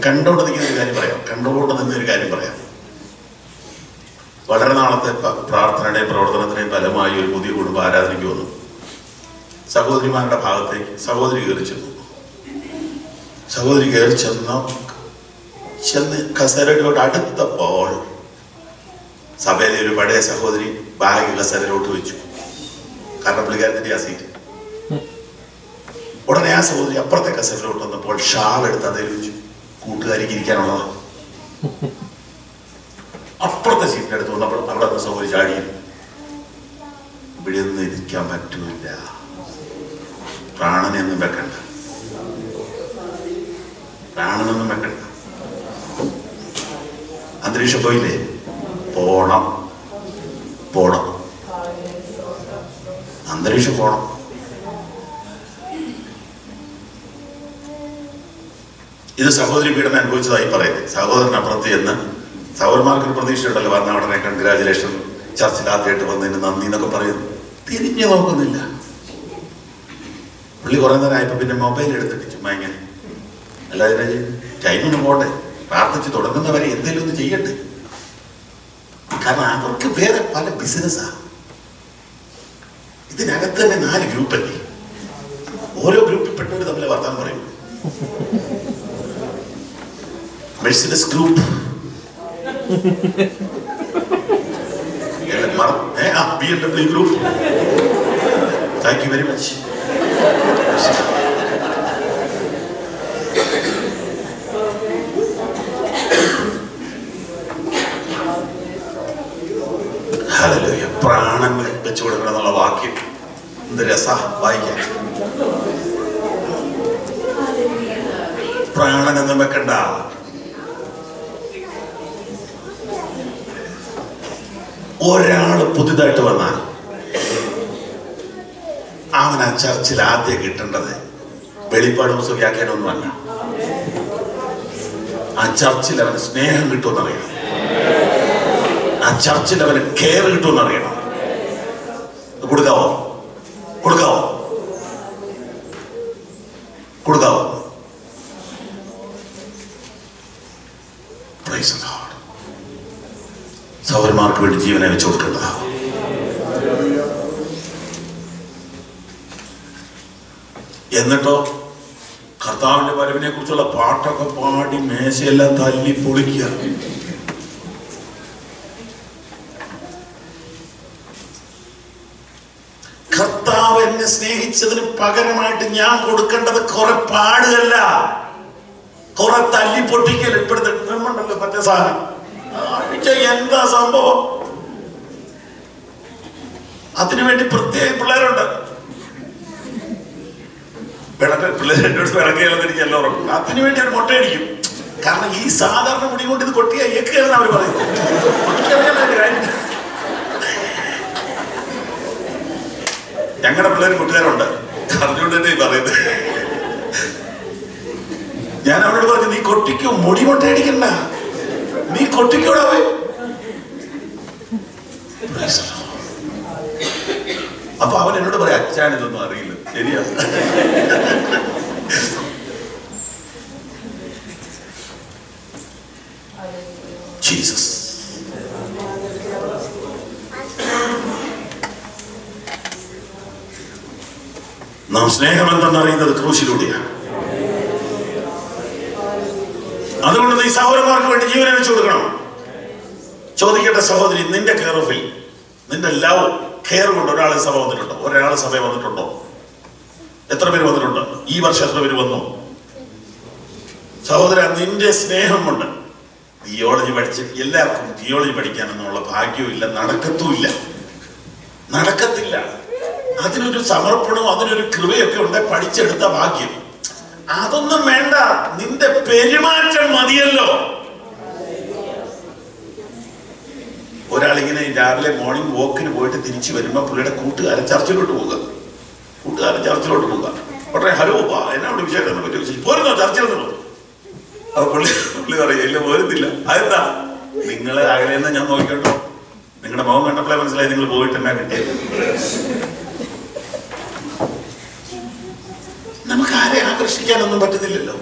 കണ്ടോണ്ട് നിൽക്കുന്നൊരു കാര്യം പറയാം. വളരെ നാളത്തെ പ്രാർത്ഥനയുടെയും പ്രവർത്തനത്തിന്റെയും ഫലമായി ഒരു പുതിയ കുടുംബ ആരാധനയ്ക്ക് വന്നു. സഹോദരിമാരുടെ ഭാഗത്തേക്ക് സഹോദരി കയറി ചെന്ന് കസേരയോട് അടുത്തപ്പോൾ സഭയിലെ ഒരു പഴയ സഹോദരി ബാഗ് കസേരയിലോട്ട് വെച്ചു. കാരണം പുള്ളിക്കാരത്തിന്റെ ആ സീറ്റ്. ഉടനെ ആ സഹോദരി അപ്പുറത്തെ കസേരയിലോട്ട് വന്നപ്പോൾ ഷാൾ എടുത്ത് അതേ വെച്ചു. കൂട്ടുകാരിക്ക് ഇരിക്കാനുള്ളതാണ്. അപ്പുറത്തെ സീറ്റിന്റെ അടുത്ത് വന്നപ്പോൾ അവിടെ സഹോദരി ചാടിയിരുന്നു. ഇവിടെ ഒന്നും ഇരിക്കാൻ പറ്റൂല. പ്രാണനെയൊന്നും വെക്കണ്ട, പ്രാണനൊന്നും വെക്കണ്ട. അന്തരീക്ഷം പോയില്ലേ? പോണം, പോണം, അന്തരീക്ഷം പോണം. ഇത് സഹോദരി പീഡനം അനുഭവിച്ചതായി പറയുന്നത്. സഹോദരനപ്പുറത്ത് ചെന്ന് സഹോദരന്മാർക്കൊരു പ്രതീക്ഷയുണ്ടല്ലോ, വന്ന ഉടനെ കൺഗ്രാജുലേഷൻ, ചർച്ചിൽ ആദ്യമായിട്ട് വന്നതിന് നന്ദി എന്നൊക്കെ പറയുന്നു. തിരിഞ്ഞു നോക്കുന്നില്ല. പുള്ളി കുറെ നേരം ആയപ്പോ പിന്നെ മൊബൈൽ എടുത്തിട്ട് ചുമ്മാ ഇങ്ങനെ അല്ലാതെ ടൈമിന് പോട്ടെ, പ്രാർത്ഥിച്ച് തുടങ്ങുന്നവരെ എന്തെങ്കിലും ഒന്ന് ചെയ്യട്ടെ. കാരണം അവർക്ക് വേറെ പല ബിസിനസ്സാ. ഇതിനകത്ത് തന്നെ 4 ഗ്രൂപ്പല്ലേ, ഓരോ ഗ്രൂപ്പിൽ പെട്ടവർ തമ്മിൽ വർത്താനം പറയും. Mercedes group, BMW group. Thank you very much. Hallelujah. പ്രാണൻ വെച്ചു കൊടുക്കണം എന്നുള്ള വാക്യം എന്ത് രസാ വായിക്കാൻ. പ്രാണനൊന്നും വെക്കണ്ട. ഒരാള് പുതിയതായിട്ട് വന്നാൽ അവൻ ആ ചർച്ചിൽ ആദ്യം കിട്ടേണ്ടത് വെളിപ്പാട് പുസ്തകം വ്യാഖ്യാനമൊന്നുമല്ല. ആ ചർച്ചിൽ അവന് സ്നേഹം കിട്ടുമെന്നറിയണം, ആ ചർച്ചിൽ അവന് കെയർ കിട്ടുമെന്നറിയണം. കൊടുക്കാവോ? കൊടുക്കാവോ? കൊടുക്കാവോ? സഹോദരന്മാർക്ക് വേണ്ടി ജീവനെ വെച്ചു കൊടുക്കേണ്ടതാവും. എന്നിട്ടോ കർത്താവിന്റെ വരവിനെ കുറിച്ചുള്ള പാട്ടൊക്കെ പാടി മേശയെല്ലാം തല്ലി പൊളിക്കുക. കർത്താവ് എന്നെ സ്നേഹിച്ചതിന് പകരമായിട്ട് ഞാൻ കൊടുക്കേണ്ടത് കുറെ പാടുകല്ല, കുറെ തല്ലി പൊട്ടിക്കൽ. ഇപ്പോഴത്തെ നമ്മണ്ടല്ലോ മറ്റേ സാധനം. എന്താ സംഭവം? അതിനുവേണ്ടി പ്രത്യേക പിള്ളേരുണ്ട്. പിള്ളേരുടെ പിറക്കുകയെന്ന് എല്ലാം ഉറപ്പുണ്ട്. അതിനുവേണ്ടി അവർ മുട്ടയടിക്കും. കാരണം ഈ സാധാരണ മുടി കൊണ്ട് ഇത് കൊട്ടിയ ഏക്കുകയെന്ന് അവർ പറയും. ഞങ്ങളുടെ പിള്ളേർ കൂട്ടുകാരുണ്ട്, അറിഞ്ഞുകൊണ്ട് തന്നെ പറയുന്നത്. ഞാൻ അവനോട് പറഞ്ഞു, നീ കൊട്ടിക്കോ, മുടി മുട്ടയടിക്കണ്ട, നീ കൊട്ടിക്കോടാ പോയി. അപ്പൊ അവൻ എന്നോട് പറയാം, അച്ഛൻ ഇതൊന്നും അറിയില്ല. ശരിയാ. ജീസസ്. നാം സ്നേഹം എന്തെന്നറിയുന്നത് ക്രൂശിലൂടെയാണ്. അതുകൊണ്ട് നീ സഹോദരന്മാർക്ക് വേണ്ടി ജീവനെ വെച്ചു കൊടുക്കണം. ചോദിക്കട്ടെ സഹോദരി, നിന്റെ കെയർ ഓഫിൽ, നിന്റെ ലവ് കെയർ കൊണ്ട് ഒരാൾ സഭ വന്നിട്ടുണ്ടോ? ഒരാൾ സഭ വന്നിട്ടുണ്ടോ? എത്ര പേര് വന്നിട്ടുണ്ട് ഈ വർഷം? എത്ര പേര് വന്നു? സഹോദര, നിന്റെ സ്നേഹം കൊണ്ട് തിയോളജി പഠിച്ച് എല്ലാവർക്കും തിയോളജി പഠിക്കാനെന്നുള്ള ഭാഗ്യവും ഇല്ല, നടക്കത്തുമില്ല, നടക്കത്തില്ല. അതിനൊരു സമർപ്പണവും അതിനൊരു കൃപയൊക്കെ ഉണ്ട്, പഠിച്ചെടുത്ത ഭാഗ്യം. അതൊന്നും വേണ്ട, നിന്റെ പെരുമാറ്റം മതിയല്ലോ. ഒരാളിങ്ങനെ രാവിലെ മോർണിംഗ് വാക്കിന് പോയിട്ട് തിരിച്ചു വരുമ്പോ പുള്ളിയുടെ കൂട്ടുകാരൻ ചർച്ചിലോട്ട് പോവുക, ഉടനെ ഹലോ എന്നാ അവിടെ വിശേഷം പറ്റി പോരുന്നോ ചർച്ചിൽ നിന്ന്? അപ്പൊ പുള്ളി പറയും, ഇല്ല പോരുന്നില്ല. അതെന്താ? നിങ്ങളെ അകലെന്ന് ഞാൻ നോക്കിക്കോട്ടോ, നിങ്ങളുടെ മുഖം കണ്ടപ്പോഴേ മനസ്സിലായി നിങ്ങൾ പോയിട്ട് എന്നാ കിട്ടിയത്. നമുക്ക് ആരെ ആകർഷിക്കാനൊന്നും പറ്റുന്നില്ലല്ലോ.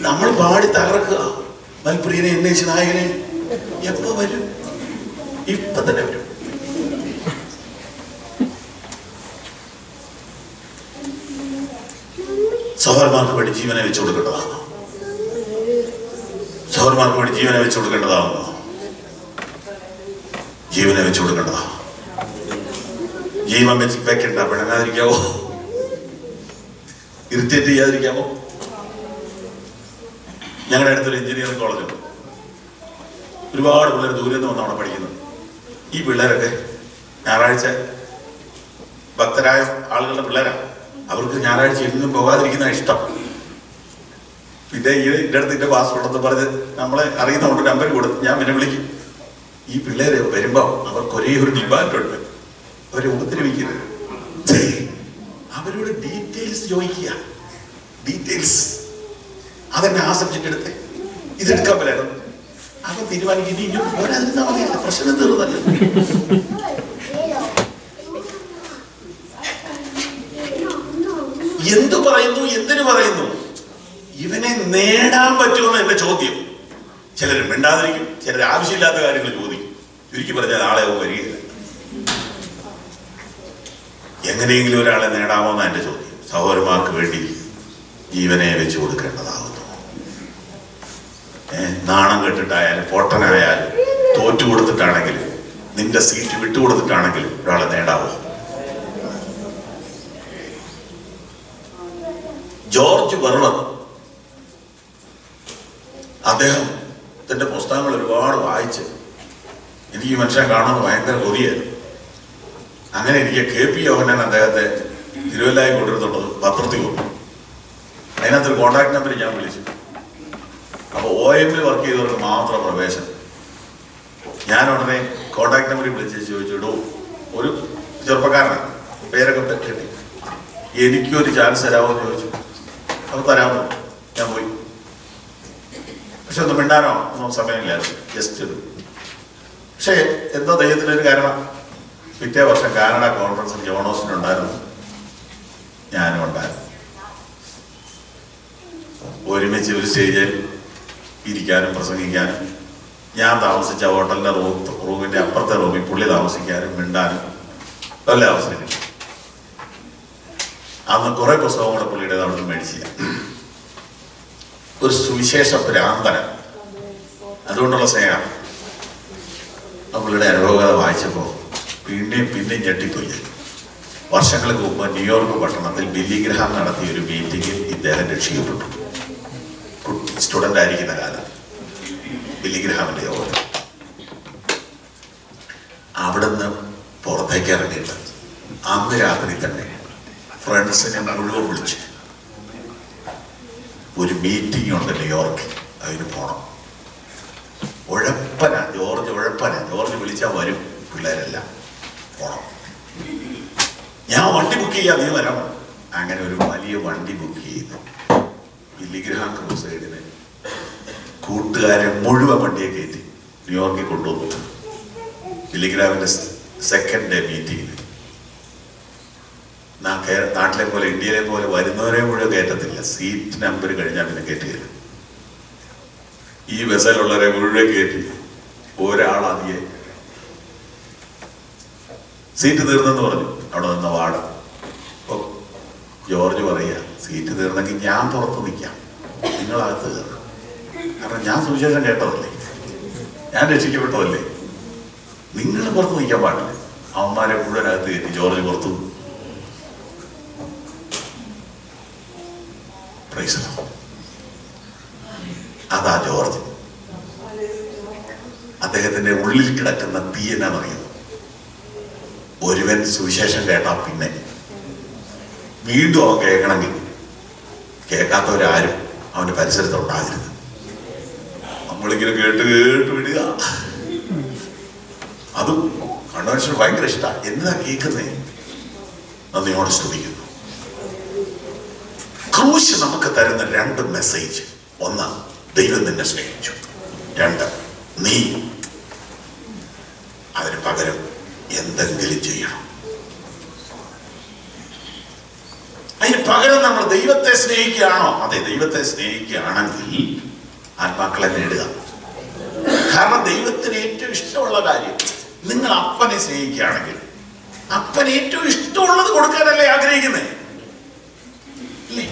നമ്മൾ പാടി തകർക്കുക, മൽപ്രിയനെ എന്നേശി നായകനെ. എപ്പോ വരും? ഇപ്പൊ തന്നെ വരും. സഹോദരന്മാർക്ക് വേണ്ടി ജീവനെ വെച്ചു കൊടുക്കേണ്ടതാണോ? സഹോദരന്മാർക്ക് വേണ്ടി ജീവനെ വെച്ചു കൊടുക്കേണ്ടതാണോ? ജീവനെ വെച്ചു കൊടുക്കേണ്ടതാ. ജീവൻ വെച്ച് വെക്കണ്ട, പിണങ്ങാതിരിക്കാവോ? ഇറിറ്റേറ്റ് ചെയ്യാതിരിക്കാമോ? ഞങ്ങളുടെ അടുത്തൊരു എഞ്ചിനീയറിംഗ് കോളേജുണ്ട്. ഒരുപാട് പിള്ളേർ ദൂരെ നിന്ന് വന്ന് അവിടെ പഠിക്കുന്നത്. ഈ പിള്ളേരൊക്കെ ഞായറാഴ്ച ഭക്തരായ ആളുകളുടെ പിള്ളേരാണ്. അവർക്ക് ഞായറാഴ്ച എങ്ങും പോകാതിരിക്കുന്ന ഇഷ്ടം. പിന്നെ എൻ്റെ അടുത്ത് എൻ്റെ പാസ്പോർട്ട് എന്ന് പറഞ്ഞ് നമ്മളെ അറിയുന്നതുകൊണ്ട് നമ്പർ കൊടുത്ത് ഞാൻ പിന്നെ വിളിക്കും. ഈ പിള്ളേര് വരുമ്പോൾ അവർക്ക് ഒരേ ഒരു ഡിമാൻഡുണ്ട്, അവരെ ഉപദ്രവിക്കരുത്. അവരോട് ഡീറ്റെയിൽസ് ചോദിക്കുക, ഡീറ്റെയിൽസ്. അതെന്നെ ആ സബ്ജക്റ്റ് എടുത്ത് ഇതെടുക്കാൻ പറ്റായിരുന്നു. അവൻ തീരുമാനിക്കും ഇനി ഇങ്ങോട്ട് പോരാതിരുന്നാൽ മതിയല്ല, പ്രശ്നം തീർന്നല്ലോ. എന്തു പറയുന്നു, എന്തിനു പറയുന്നു? ഇവനെ നേടാൻ പറ്റുമെന്ന് എന്റെ ചോദ്യം. ചിലർ മിണ്ടാതിരിക്കും, ചിലർ ആവശ്യമില്ലാത്ത കാര്യങ്ങൾ ചോദിക്കും. ചുരുക്കി പറഞ്ഞാൽ ആളെ വരികയില്ല. എങ്ങനെയെങ്കിലും ഒരാളെ നേടാമോ എന്നാണ് എന്റെ ചോദ്യം. സഹോദരന്മാർക്ക് വേണ്ടി ജീവനെ വെച്ചു കൊടുക്കേണ്ടതാകുന്നു. നാണം കെട്ടിട്ടായാലും പൊട്ടനായാലും തോറ്റു കൊടുത്തിട്ടാണെങ്കിലും നിന്റെ സീറ്റ് വിട്ടുകൊടുത്തിട്ടാണെങ്കിലും ഒരാളെ നേടാവോ? ജോർജ് വെർണർ, അദ്ദേഹത്തിന്റെ പുസ്തകങ്ങൾ ഒരുപാട് വായിച്ച് എനിക്ക് ഈ മനുഷ്യനെ കാണുന്നത് ഭയങ്കര കൊതിയായിരുന്നു. അങ്ങനെ എനിക്ക് KP യോഹന്നാൻ അദ്ദേഹത്തെ തിരുവല്ലായി കൊണ്ടിരുന്നുള്ളത് പത്രത്തിൽ വന്നു. അതിനകത്തൊരു കോൺടാക്ട് നമ്പർ ഞാൻ വിളിച്ചു. അപ്പോൾ OM വർക്ക് ചെയ്തവർക്ക് മാത്രം പ്രവേശനം. ഞാൻ ഉടനെ കോൺടാക്ട് നമ്പറിൽ വിളിച്ച് ചോദിച്ചിടൂ, ഒരു ചെറുപ്പക്കാരനാണ്, പേരൊക്കെ കിട്ടി, എനിക്കൊരു ചാൻസ് തരാമോ എന്ന് ചോദിച്ചു. അത് തരാമോ? ഞാൻ പോയി. പക്ഷെ ഒന്ന് മിണ്ടാനോ ഒന്നും സമയമില്ലായിരുന്നു, ജസ്റ്റ് ഒരു. പക്ഷേ എന്തോ ദൈവത്തിനൊരു കാരണം, പിറ്റേ വർഷം കാനഡ കോൺഫറൻസിൽ ജോണോസിനുണ്ടായിരുന്നു, ഞാനും ഉണ്ടായിരുന്നു. ഒരുമിച്ച് ഒരു സ്റ്റേജിൽ ഇരിക്കാനും പ്രസംഗിക്കാനും, ഞാൻ താമസിച്ച ഹോട്ടലിന്റെ റൂമിന്റെ അപ്പുറത്തെ റൂമിൽ പുള്ളി താമസിക്കാനും മിണ്ടാനും നല്ല അവസരം കിട്ടി. അന്ന് കുറെ പുസ്തകം കൂടെ പുള്ളിയുടെ അവിടെ നിന്ന് മേടിച്ചില്ല. ഒരു സുവിശേഷ ഭ്രാന്തനം, അതുകൊണ്ടുള്ള സ്നേഹം. ആ പുള്ളിയുടെ അനുഭവകഥ വായിച്ചപ്പോൾ പിന്നെയും ഞെട്ടിപ്പോയി. വർഷങ്ങൾക്ക് മുമ്പ് ന്യൂയോർക്ക് പട്ടണത്തിൽ ബില്ലി ഗ്രഹാം നടത്തിയ ഒരു മീറ്റിംഗിൽ ഇദ്ദേഹം രക്ഷിക്കപ്പെട്ടു. സ്റ്റുഡൻ്റ് ആയിരിക്കുന്ന കാലം ബില്ലി ഗ്രഹാമിന്റെ യോഗം. അവിടുന്ന് പുറത്തേക്ക് ഇറങ്ങിയിട്ട് അന്ന് രാത്രി തന്നെ ഫ്രണ്ട്സിനെ മുഴുവൻ വിളിച്ചു, ഒരു മീറ്റിംഗ് ഉണ്ട് ന്യൂയോർക്കിൽ, അതിന് പോണം. ഉഴപ്പനാ ജോർജ് വിളിച്ചാൽ വരും, പിള്ളേരെല്ലാം പോണം. ഞാൻ വണ്ടി ബുക്ക് ചെയ്യാം, നീ വരാമോ? അങ്ങനെ ഒരു വലിയ വണ്ടി ബുക്ക് ചെയ്തു ബില്ലി ഗ്രഹാം ക്രൂസൈഡിന് കൂട്ടുകാരെ മുഴുവൻ വണ്ടിയെ കയറ്റി ന്യൂയോർക്കിൽ കൊണ്ടുവന്നു. ബില്ലി ഗ്രഹാമിന്റെ സെക്കൻഡ് ഡേ മീറ്റിംഗിന്. നാട്ടിലെ പോലെ ഇന്ത്യയിലെ പോലെ വരുന്നവരെ മുഴുവൻ കയറ്റത്തില്ല, സീറ്റ് നമ്പർ കഴിഞ്ഞാൽ പിന്നെ കയറ്റുകയില്ല. ഈ ബസ്സിലുള്ളവരെ മുഴുവൻ കയറ്റി ഒരാളാദ്യേ സീറ്റ് തീർന്നെന്ന് പറഞ്ഞു. അവിടെ നിന്ന് വാർഡ് ജോർജ് പറയുക, സീറ്റ് തീർന്നെങ്കിൽ ഞാൻ പുറത്ത് നിൽക്കാം, നിങ്ങളകത്ത് കയറും. കാരണം ഞാൻ സുവിശേഷം കേട്ടതല്ലേ, ഞാൻ രക്ഷിക്കപ്പെട്ടതല്ലേ, നിങ്ങൾ പുറത്ത് നിൽക്കാൻ പാടില്ല. അവന്മാരെ മുഴുവൻ അകത്ത് കയറ്റി ജോർജ് പുറത്തു. അതാ ജോർജ്. അദ്ദേഹത്തിന്റെ ഉള്ളിൽ കിടക്കുന്ന തീ എന്നാണെന്നറിയുന്നു. ഒരുവൻ സുവിശേഷം കേട്ടാ പിന്നെ വീണ്ടും അവൻ കേൾക്കണമെങ്കിൽ കേൾക്കാത്തവരാരും അവന്റെ പരിസരത്തുണ്ടാകരുത്. നമ്മളിങ്ങനെ കേട്ട് വിടുക. അതും കൺവെൻഷൻ ഭയങ്കര ഇഷ്ടമാണ്. എന്താ കേൾക്കുന്നേ? നന്ദിയോടെ സ്തുതിക്കുന്നു. ക്രൂശ് നമുക്ക് തരുന്ന രണ്ട് മെസ്സേജ്. ഒന്ന്, ദൈവം നിന്നെ സ്നേഹിച്ചു. രണ്ട്, നീ അതിന് പകരം എന്തെങ്കിലും ചെയ്യണം. അതിന് പകരം നമ്മൾ ദൈവത്തെ സ്നേഹിക്കുകയാണോ? അതെ, ദൈവത്തെ സ്നേഹിക്കുകയാണെങ്കിൽ ആത്മാക്കളെ നേടുക. കാരണം ദൈവത്തിന് ഏറ്റവും ഇഷ്ടമുള്ള കാര്യം, നിങ്ങൾ അപ്പനെ സ്നേഹിക്കുകയാണെങ്കിൽ അപ്പന് ഏറ്റവും ഇഷ്ടമുള്ളത് കൊടുക്കാനല്ലേ ആഗ്രഹിക്കുന്നേ? ഇല്ലേ?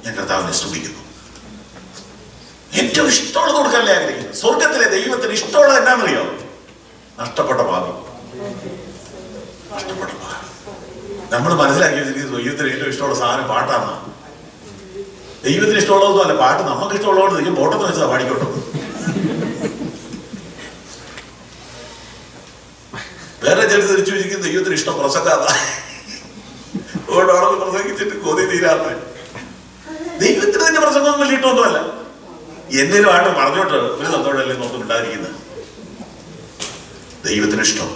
ഞാൻ കർത്താവിനെ സ്തുതിക്കുന്നു. ഏറ്റവും ഇഷ്ടമുള്ളത് കൊടുക്കാനല്ലേ ആഗ്രഹിക്കുന്നു. സ്വർഗത്തിലെ ദൈവത്തിന് ഇഷ്ടമുള്ളത് എന്നാന്നറിയോ? നഷ്ടപ്പെട്ട ഭാഗം. നഷ്ടപ്പെട്ട ഭാഗം നമ്മൾ മനസ്സിലാക്കി വെച്ചിരിക്കുന്നത് ദൈവത്തിന് ഏറ്റവും ഇഷ്ടമുള്ള സാധനം പാട്ടാണ്. ദൈവത്തിന് ഇഷ്ടമുള്ളതൊന്നും അല്ല പാട്ട്. നമുക്ക് ഇഷ്ടമുള്ളതുകൊണ്ട് ദൈവം പോട്ടത്തിന് വെച്ചതാ പാടിക്കോട്ടോ. വേറെ ചിലർ തിരിച്ചു വിചാരിക്കും ദൈവത്തിന് ഇഷ്ടം പ്രസംഗാത, അതുകൊണ്ടാണെന്ന് പ്രസംഗിച്ചിട്ട് കൊതി തീരാത്ത. ദൈവത്തിന് തന്നെ പ്രസംഗം വലിയ ഇഷ്ടമൊന്നുമല്ല. എന്തെങ്കിലും ആയിട്ട് പറഞ്ഞോട്ട് ഒരു സന്തോഷമല്ലേ നോക്കും ഉണ്ടായിരിക്കുന്നത്. ദൈവത്തിന് ഇഷ്ടം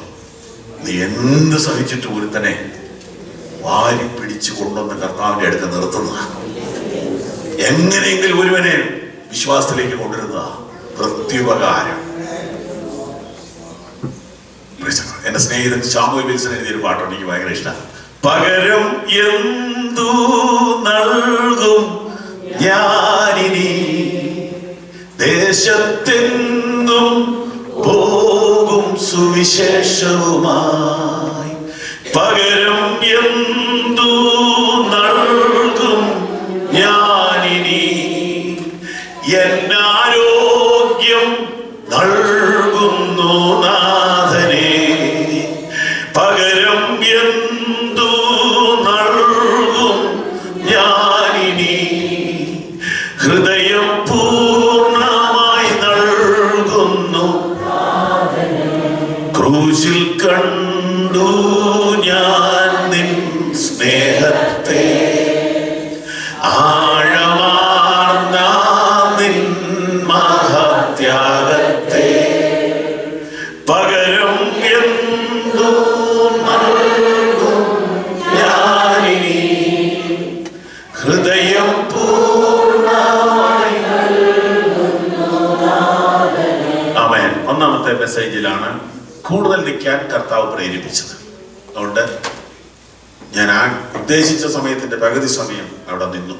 നീ എന്ത് സഹിച്ചിട്ട് ഒരുത്തനെ വാരി പിടിച്ചു കൊണ്ടുവന്ന് കർത്താവിന്റെ അടുത്ത് നിർത്തുന്നതാണ്. എങ്ങനെയെങ്കിലും ഒരുവനെ വിശ്വാസത്തിലേക്ക് കൊണ്ടുവരുന്ന പ്രത്യുപകാരം. എന്റെ സ്നേഹിതൻ ശാമുവേൽ വിൽസൺ എഴുതിയൊരു പാട്ടുണ്ട്, എനിക്ക് ഭയങ്കര ഇഷ്ടമാണ്. പകരം എന്തു നൽകും ഞാനിനി, ദേശത്തെങ്ങും പോകും സുവിശേഷവുമായി. പകരം എന്തു നൽകും ഞാനിനി, എന്നാരോഗ്യം നൽകുന്നു നാഥനെ. പകരം എന്തു നൽകും ഞാനിനി, ഹൃദയം പൂർണ്ണമായി നൽകുന്നു. ക്രൂശിൽ കണ്ടു ഞാൻ നിൻ സ്നേഹത്തെ, ആഴമാർന്ന നിൻ മഹത്യാഗത്തെ. പകരം എന്തു നൽകും ഞാനിനി, ഹൃദയം പൂർണ്ണമായി നൽകുന്നു. ആമേൻ. ഒന്നാമത്തെ മെസ്സേജിലാണ് കൂടുതൽ നിൽക്കാൻ കർത്താവ് പ്രേരിപ്പിച്ചത്. അതുകൊണ്ട് ഞാൻ ആ ഉദ്ദേശിച്ച സമയത്തിന്റെ പകുതി സമയം അവിടെ നിന്നു.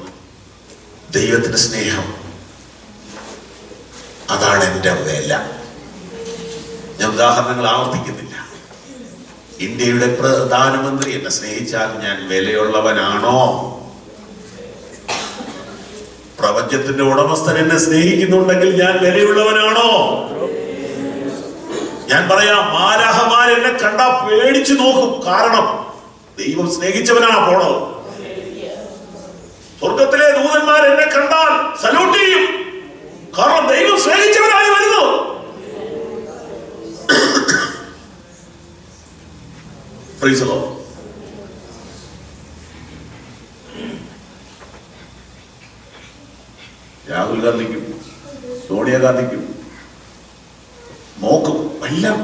ദൈവത്തിന്റെ സ്നേഹം അതാണ് എൻ്റെ വില. ഞാൻ ഉദാഹരണങ്ങൾ ആവർത്തിക്കുന്നില്ല. ഇന്ത്യയുടെ പ്രധാനമന്ത്രി എന്നെ സ്നേഹിച്ചാൽ ഞാൻ വിലയുള്ളവനാണോ? പ്രപഞ്ചത്തിന്റെ ഉടമസ്ഥൻ എന്നെ സ്നേഹിക്കുന്നുണ്ടെങ്കിൽ ഞാൻ വിലയുള്ളവനാണോ? ഞാൻ പറയാം, മാലാഖമാർ എന്നെ കണ്ടാ പേടിച്ചു നോക്കും. കാരണം ദൈവം സ്നേഹിച്ചവനാ പോണോ. സ്വർഗത്തിലെ ദൂതന്മാർ എന്നെ കണ്ടാൽ സല്യൂട്ട് ചെയ്യും. കാരണം ദൈവം സ്നേഹിച്ചവനായി വരുന്നു. Praise the Lord. രാഹുൽ ഗാന്ധിക്കും സോണിയാഗാന്ധിക്കും നോക്കും എല്ലാം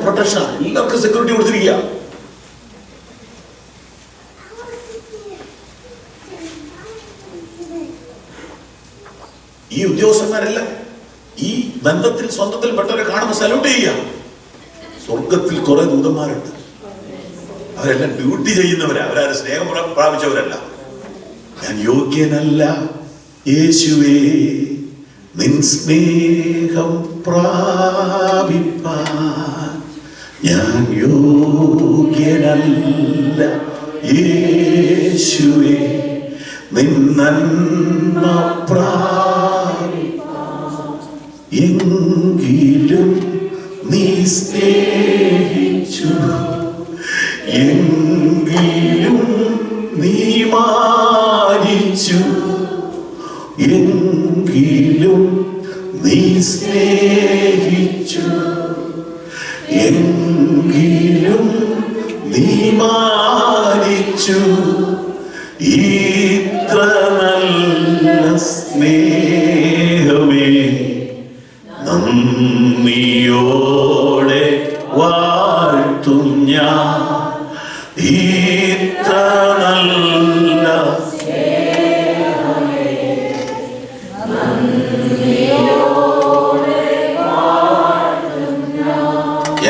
പ്രൊട്ടക്ഷൻ, എല്ലാവർക്കും സെക്യൂരിറ്റി കൊടുത്തിരിക്കുക. ഈ ഉദ്യോഗസ്ഥന്മാരെല്ലാം ഈ ബന്ധത്തിൽ സ്വന്തത്തിൽ പെട്ടവരെ കാണുമ്പോൾ സല്യൂട്ട് ചെയ്യുക. സ്വർഗത്തിൽ കുറെ ദൂതന്മാരുണ്ട്. അവരെല്ലാം ഡ്യൂട്ടി ചെയ്യുന്നവരാ. അവരാരും സ്നേഹം പ്രാപിച്ചവരല്ല. ഞാൻ യോഗ്യനല്ല യേശുവേ നിൻ സ്നേഹം പ്രാപിപ്പാൻ, ഞാൻ യോഗ്യനല്ല യേശുവേ നിൻ നന്മ പ്രാപിപ്പാൻ. എങ്കിലും നീ സ്നേഹിച്ചു, എങ്കിലും നീ മാനിച്ചു, എങ്കിലും നീ സ്നേഹിച്ചു, എങ്കിലും നീ മാനിച്ചു. ഇത്ര നല്ല സ്നേഹമേ നന്ദിയോടെ വാഴ്ത്തും ഞാൻ. ഇത്ര നല്ല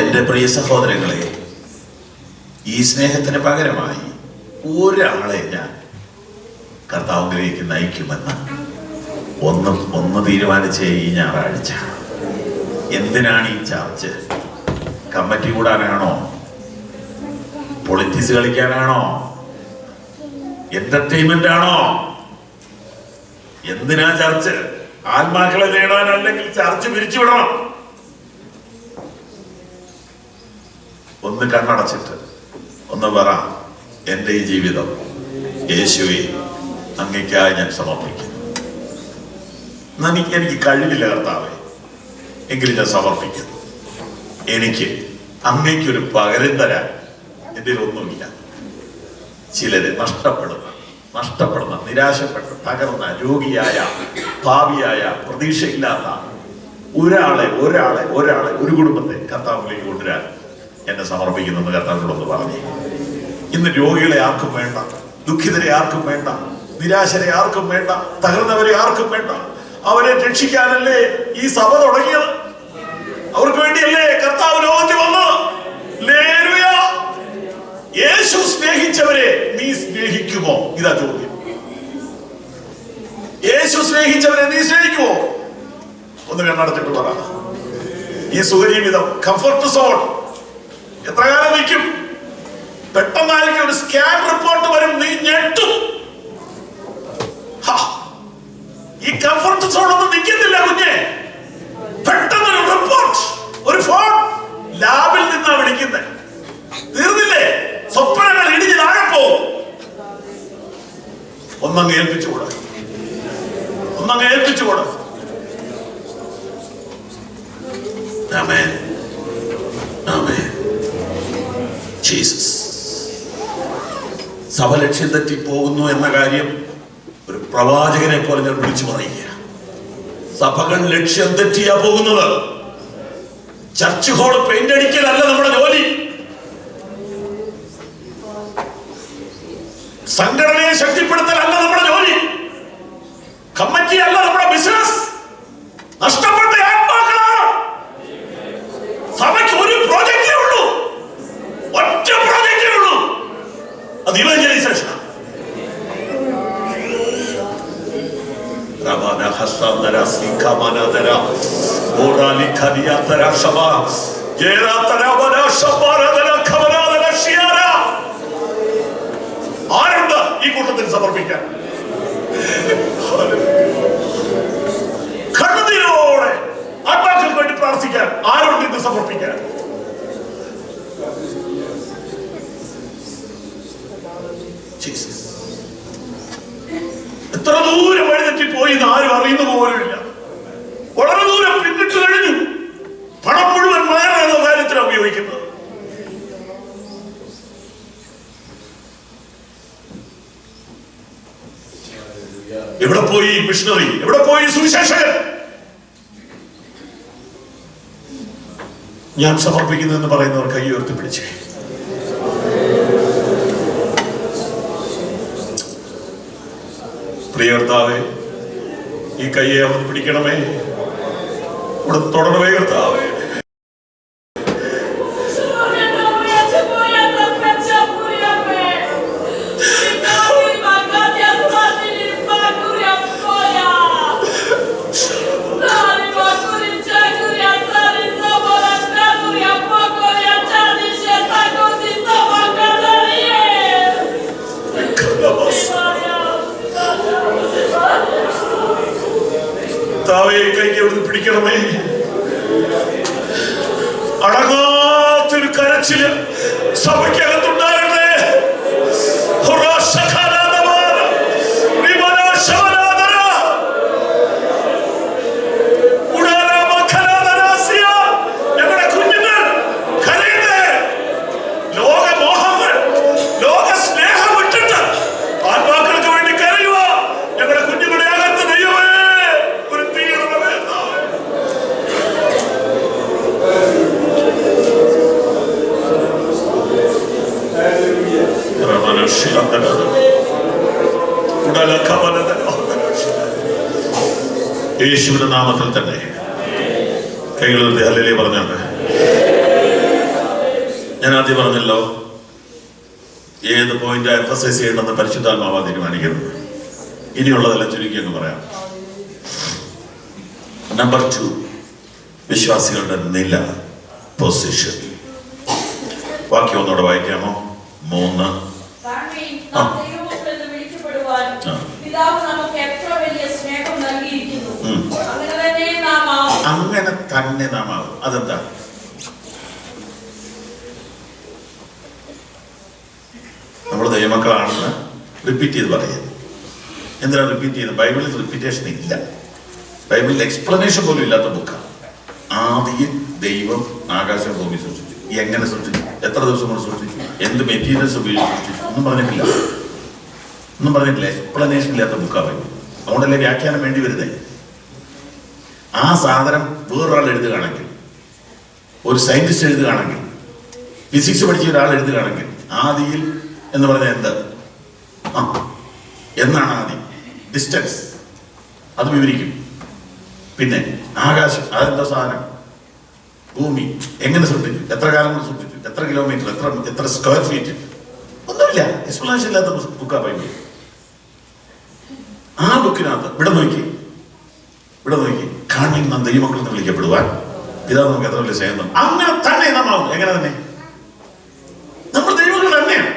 എന്റെ പ്രിയ സഹോദരങ്ങളെ, ഈ സ്നേഹത്തിന് പകരമായി ഒരാളെ ഞാൻ കർത്താവിലേക്ക് നയിക്കുമെന്ന് ഒന്ന് തീരുമാനിച്ചേ ഈ ഞായറാഴ്ച. എന്തിനാണ് ഈ ചർച്ച്? കമ്മിറ്റി കൂടാനാണോ? പൊളിറ്റിക്സ് കളിക്കാനാണോ? എന്റർടൈൻമെന്റ് ആണോ? എന്തിനാ ചർച്ച്? ആത്മാക്കളെ നേടാനല്ലെങ്കിൽ ചർച്ച് പിരിച്ചുവിടണം. ഒന്ന് കണ്ണടച്ചിട്ട് ഒന്ന് പറ, എൻ്റെ ഈ ജീവിതം യേശുവേ അങ്ങേക്കായി ഞാൻ സമർപ്പിക്കുന്നു. എനിക്ക് കഴിവില്ല കർത്താവേ, എങ്കിലും ഞാൻ സമർപ്പിക്കുന്നു. എനിക്ക് അങ്ങേക്കൊരു പകരം തരാൻ നിന്റെ ഒന്നുമില്ല. ചിലര് നഷ്ടപ്പെടുന്ന നിരാശപ്പെട്ട് തകർന്ന രോഗിയായ പാപിയായ പ്രതീക്ഷയില്ലാത്ത ഒരാളെ ഒരു കുടുംബത്തെ കർത്താവിലേക്ക് കൊണ്ടുവരാൻ എന്നെ സമർപ്പിക്കുന്നെന്ന് കർത്താവിനോടൊന്ന് പറഞ്ഞു. ഇന്ന് രോഗികളെ ആർക്കും വേണ്ട, ദുഃഖിതരെ ആർക്കും വേണ്ട, നിരാശരെ ആർക്കും വേണ്ട, തകർന്നവരെ ആർക്കും വേണ്ട. അവരെ രക്ഷിക്കാനല്ലേ ഈ സഭ തുടങ്ങിയത്? അവർക്ക് വേണ്ടിയല്ലേ കർത്താവ് ലോകത്തിൽ വന്നത്? ഹല്ലേലൂയ. യേശു സ്നേഹിച്ചവരെ നീ സ്നേഹിക്കുമോ? ഇതാ ചോദ്യം. യേശു സ്നേഹിച്ചവരെ നീ സ്നേഹിക്കുമോ? ഒന്ന് കണ്ണടച്ചിട്ട് പറ. ഈ സുഖജീവിതം, കംഫർട്ട് സോൺ എത്ര കാലം നിൽക്കും? പെട്ടെന്നായിരിക്കും ഒരു സ്കാൻ റിപ്പോർട്ട് വരും, നീ ഞെട്ടും. ഈ കംഫർട്ട് സോൺ ഒന്നും നിൽക്കുന്നില്ല കുഞ്ഞെ. പെട്ടെന്നൊരു റിപ്പോർട്ട്, ഒരു ഫോൺ ലാബിൽ നിന്നാ വിളിക്കുന്നത്. തീർന്നില്ലേ? സ്വപ്നങ്ങൾ ഇടിഞ്ഞ് താഴെ പോവും. ഒന്നങ്ങ് ഏൽപ്പിച്ചുകൂടാ. ആമേൻ, ആമേൻ. ജീസസ്. സഭ ലക്ഷ്യം തെറ്റി പോകുന്നു എന്ന കാര്യം ഒരു പ്രവാചകനെ പോലെ ഞാൻ വിളിച്ചു പറയുക. സഭകൾ ലക്ഷ്യം തെറ്റിയാ പോകുന്നത്. ചർച്ച് ഹോൾ പെയിന്റ് അടിക്കലല്ല നമ്മുടെ ജോലി. സംഘടനയെ ശക്തിപ്പെടുത്തലല്ല നമ്മുടെ ജോലി. കമ്മിറ്റി അല്ല നമ്മുടെ ബിസിനസ്. നഷ്ടപ്പെട്ട ആത്മാക്കളാണ്. സഭയ്ക്ക് ഒരു പ്രോജക്റ്റേ ഉള്ളൂ, ഒറ്റ പ്രോജക്റ്റേ ഉള്ളൂ. അത് ഇവാഞ്ചലൈസേഷൻ. ആരുണ്ട് ഈ കൂട്ടത്തിൽ സമർപ്പിക്കാൻ? കണ്ണുനീരോടെ ആത്മാക്കൾക്ക് വേണ്ടി പ്രാർത്ഥിക്കാൻ ആരുണ്ട് ഇന്ന് സമർപ്പിക്കാൻ? എത്ര ദൂരം വഴിതെറ്റി പോയി എന്ന് ആരും അറിയുന്ന പോലുമില്ല. വളരെ ദൂരം പിന്നിട്ട് കഴിഞ്ഞു. പണം മുഴുവൻ വേറെ കാര്യത്തിലാണ് ഉപയോഗിക്കുന്നത്. എവിടെ പോയി മിഷണറി? എവിടെ പോയി സുവിശേഷകൻ? ഞാൻ സമർപ്പിക്കുന്നതെന്ന് പറയുന്നവർ കൈ ഉയർത്തി പിടിച്ചേ. പ്രിയ കർത്താവേ, ഈ കയ്യെ അവിടെ പിടിക്കണമേ, ഇവിടെ തുടരണമേ കർത്താവേ. കൈക്ക് എവിടെ പിടിക്കണമേ. അടങ്ങാത്തൊരു കരച്ചില് സഭയ്ക്കകത്തുണ്ടാകട്ടെ. ഞങ്ങളുടെ കുഞ്ഞുങ്ങൾ കരയട്ടെ. ലോകമോഹങ്ങൾ, ലോക സ്നേഹം വിട്ടിട്ട് ആത്മാക്കൾക്ക് വേണ്ടി കരയുക. ഞങ്ങളുടെ കുഞ്ഞുങ്ങളുടെ അകത്ത് ദൈവമേ ഒരു തീരണമേ. യേശുവിന്റെ നാമത്തിൽ തന്നെ കൈകളുടെ ഹല്ലേലൂയ പറഞ്ഞാണ്. ഞാൻ ആദ്യം പറഞ്ഞല്ലോ, ഏത് പോയിന്റ് എംഫസൈസ് ചെയ്യണമെന്ന് പരിശുദ്ധാത്മാവാ തീരുമാനിക്കുന്നത്. ഇനിയുള്ളതെല്ലാം ചുരുക്കി എന്ന് പറയാം. നമ്പർ 2, വിശ്വാസികളുടെ നില, പൊസിഷൻ. വാക്യം ഒന്നുകൂടെ വായിക്കാമോ? 3. അങ്ങനെ തന്നെ നാം ആകും. അതെന്താ? നമ്മൾ ദൈവമക്കളാണെന്ന് റിപ്പീറ്റ് ചെയ്ത് പറയുന്നത്. എന്തിനാണ് റിപ്പീറ്റ് ചെയ്യുന്നത്? ബൈബിളിൽ റിപ്പീറ്റേഷൻ ഇല്ല. ബൈബിളിൽ എക്സ്പ്ലനേഷൻ പോലും ഇല്ലാത്ത ബുക്കാണ്. ആദ്യം ദൈവം ആകാശ ഭൂമി സൃഷ്ടിച്ചു. എങ്ങനെ സൃഷ്ടിച്ചു? എത്ര ദിവസം കൊണ്ട് സൃഷ്ടിച്ചു? എന്ത് മെറ്റീരിയൽസ് ഉപയോഗിച്ചു ഒന്നും പറഞ്ഞിട്ടില്ല. എക്സ്പ്ലനേഷൻ ഇല്ലാത്ത ബുക്കാണ് ബൈബിൾ. അതുകൊണ്ടല്ലേ വ്യാഖ്യാനം വേണ്ടി വരുന്നത്. ആ സാധനം വേറൊരാൾ എഴുതുകയാണെങ്കിൽ, ഒരു സയന്റിസ്റ്റ് എഴുതുകയാണെങ്കിൽ, ഫിസിക്സ് പഠിച്ച ഒരാൾ എഴുതുകയാണെങ്കിൽ, ആദിയിൽ എന്ന് പറഞ്ഞാൽ എന്ത് എന്നാണ് ആദി? ഡിസ്റ്റൻസ്, അത് വിവരിക്കും. പിന്നെ ആകാശം, അതെന്താ സാധനം? ഭൂമി എങ്ങനെ സൃഷ്ടിച്ചു, എത്ര കാലം കൊണ്ട് സൃഷ്ടിച്ചു, എത്ര കിലോമീറ്റർ, എത്ര സ്ക്വയർ ഫീറ്റ്, ഒന്നുമില്ല. എക്സ്പ്ലനേഷൻ ഇല്ലാത്ത ബുക്കാ ബൈബിൾ. ആ ബുക്കിനകത്ത് ഇവിടെ നോക്കി കാണിയും നാം ദൈവമക്കൾ എന്ന് വിളിക്കപ്പെടുവാൻ പിതാവ് നമുക്ക് എത്ര വലിയ സ്നേഹം. അങ്ങനെ തന്നെ നമ്മളാവും. എങ്ങനെ തന്നെ? നമ്മൾ ദൈവങ്ങൾ തന്നെയാണ്.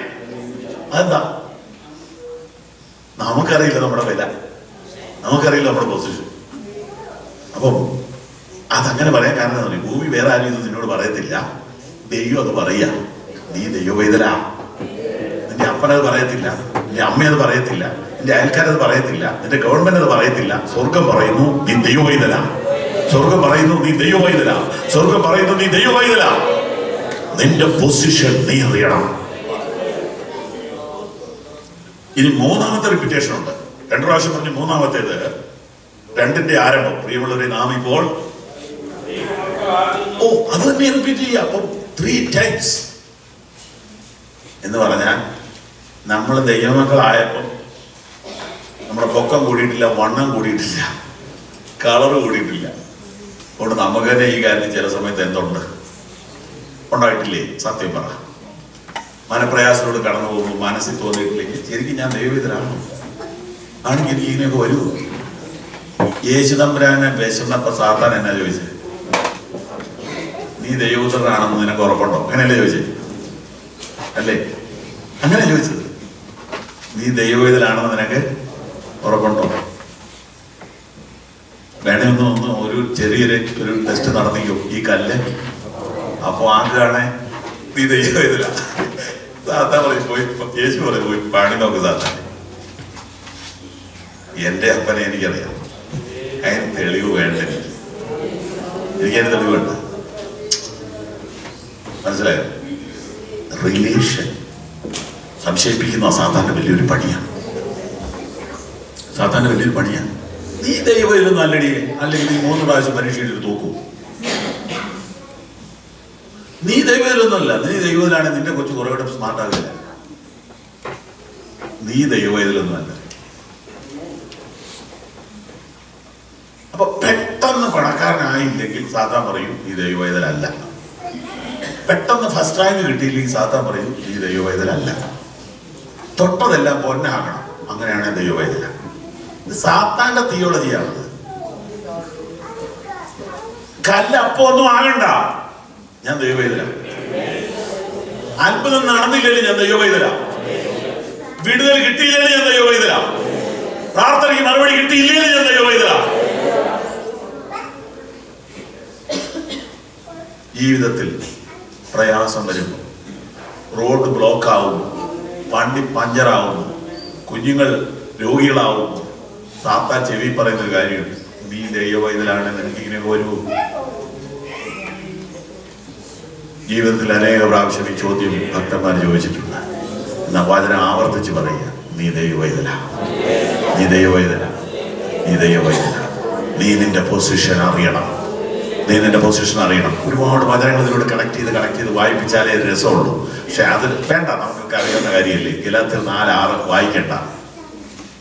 അതെന്താ? നമുക്കറിയില്ല നമ്മുടെ വില, നമുക്കറിയില്ല നമ്മുടെ പൊസിഷൻ. അപ്പം അതങ്ങനെ പറയാൻ കാരണം എന്താ? ഭൂമി വേറെ ആരും ഇത് നിന്നോട് പറയത്തില്ല, ദൈവം അത് പറയാ. നീ ദൈവവൈതലാ. നിന്റെ അപ്പനത് പറയത്തില്ല, നിന്റെ അമ്മയത് പറയത്തില്ല, നിന്റെ അയൽക്കാരത് പറയത്തില്ല, നിന്റെ ഗവൺമെന്റ് അത് പറയത്തില്ല. സ്വർഗം പറയുന്നു നീ ദൈവവൈതലാ. സ്വർഗം പറയുന്നു നീ ദൈവവൈതലാ. സ്വർഗം പറയുന്നു നീ ദൈവവൈതലാ. നിന്റെ പൊസിഷൻ നീ അറിയണം. ഇനി മൂന്നാമത്തെ റിപ്പീറ്റേഷൻ ഉണ്ട്. 2 പ്രാവശ്യം പറഞ്ഞു. മൂന്നാമത്തേത് 2ന്റെ ആരംഭം. പ്രിയമുള്ളവരെ, നാം ഇപ്പോൾ അത് തന്നെ റിപ്പീറ്റ് ചെയ്യുക. അപ്പം 3 times എന്ന് പറഞ്ഞാൽ നമ്മൾ ദൈവമക്കളായപ്പോൾ നമ്മുടെ പൊക്കം കൂടിയിട്ടില്ല, വണ്ണം കൂടിയിട്ടില്ല, കളറ് കൂടിയിട്ടില്ല. അതുകൊണ്ട് നമുക്ക് തന്നെ ഈ കാര്യം ചില സമയത്ത് എന്തുണ്ട് ഉണ്ടായിട്ടില്ലേ? സത്യം പറ. മനപ്രയാസത്തോട് കടന്നു പോകുമ്പോൾ മനസ്സിൽ തോന്നിയിട്ടില്ലെങ്കിൽ ശരിക്കും ഞാൻ ദൈവവിധനാണോ? ആണെങ്കിൽ എനിക്ക് ഇങ്ങനെയൊക്കെ വരുമോ? യേശുദമ്പുരാനെ വിശന്നപ്പോ സാത്താൻ എന്നാ ചോദിച്ചത്? നീ ദൈവപുത്രനാണെന്ന് നിനക്ക് ഉറപ്പുണ്ടോ? അങ്ങനെയല്ലേ ചോദിച്ചത്? അല്ലേ? അങ്ങനെ ചോദിച്ചത്. നീ ദൈവവിധനാണെന്ന് നിനക്ക് ഉറപ്പുണ്ടോ? വേണേ ഒന്ന് ഒരു ചെറിയൊരു ടെസ്റ്റ് നടത്തിക്കോ. ഈ കല്ല് അപ്പൊ ആക്കുകയാണെ നീ ദൈവവിധന. സാത്താൻ പറയും പോയി, യേശു പറയും പോയി പണി നോക്ക് സാത്താൻ. എന്റെ അപ്പനെ എനിക്കറിയാം, അതിന് തെളിവ് വേണ്ട. എനിക്കതിന് തെളിവ് വേണ്ട. മനസ്സിലായോ? റിലേഷൻ സംശയിപ്പിക്കുന്ന സാത്താന്റെ വലിയൊരു പണിയാണ്. സാത്താന്റെ വലിയൊരു പണിയാണ്. നീ ദൈവം നല്ലടിയെ, അല്ലെങ്കിൽ നീ 3 പ്രാവശ്യം പരീക്ഷ എഴുതി തോക്കൂ. നീ ദൈവത്തിലൊന്നുമല്ല. നീ ദൈവത്തിലാണ്. നിന്റെ കൊച്ചു കുറേ സ്മാർട്ട് ആകില്ല. നീ ദൈവത്തിലൊന്നുമല്ല. അപ്പൊ പെട്ടെന്ന് പണക്കാരനായില്ലെങ്കിൽ സാത്താൻ പറയും നീ ദൈവവേദനല്ല. പെട്ടെന്ന് ഫസ്റ്റ് റാങ്ക് കിട്ടിയില്ലെങ്കിൽ സാത്താൻ പറയും നീ ദൈവവേദനല്ല. തൊട്ടതെല്ലാം പൊന്നാകണം, അങ്ങനെയാണ് ദൈവവേദന. ഇത് സാത്താന്റെ തിയോളജിയാണത്. കല്ലപ്പോ ഒന്നും ആകണ്ട, ഞാൻ ദൈവവേദന. അത്ഭുതം നടന്നില്ലെങ്കിൽ ഞാൻ ദൈവവേദന. വിടുതൽ കിട്ടിയില്ലെങ്കിൽ ഞാൻ ദൈവവേദന. പ്രാർത്ഥനയ്ക്ക് മറുപടി കിട്ടിയില്ലെങ്കിൽ ഞാൻ ദൈവവേദന. ജീവിതത്തിൽ പ്രയാസം വരുന്നു, റോഡ് ബ്ലോക്ക് ആവുന്നു, വണ്ടി പഞ്ചറാവുന്നു, കുഞ്ഞുങ്ങൾ രോഗികളാവുന്നു, സാത്താൻ ചെവി പറയുന്നൊരു കാര്യമുണ്ട്, നീ ദൈവവൈതലാണ്, നിനക്ക് ഇങ്ങനെ വരുമോ? ജീവിതത്തിൽ അനേക പ്രാവശ്യം ഈ ചോദ്യം ഭക്തന്മാർ ചോദിച്ചിട്ടുണ്ട്. എന്നാ വചനം ആവർത്തിച്ച് പറയുക, നീ ദൈവവൈതല, നീ ദൈവവൈതല, നീ ദൈവവൈതല. നീ നിന്റെ പൊസിഷൻ അറിയണം, നീ നിന്റെ പൊസിഷൻ അറിയണം. ഒരുപാട് വചനങ്ങൾ ഇതിലൂടെ കണക്ട് ചെയ്ത് വായിപ്പിച്ചാലേ രസമുള്ളൂ. പക്ഷെ അത് വേണ്ട, നമുക്കൊക്കെ അറിയാവുന്ന കാര്യമല്ലേ. ഗലാത്യർ 4:6 വായിക്കണ്ട.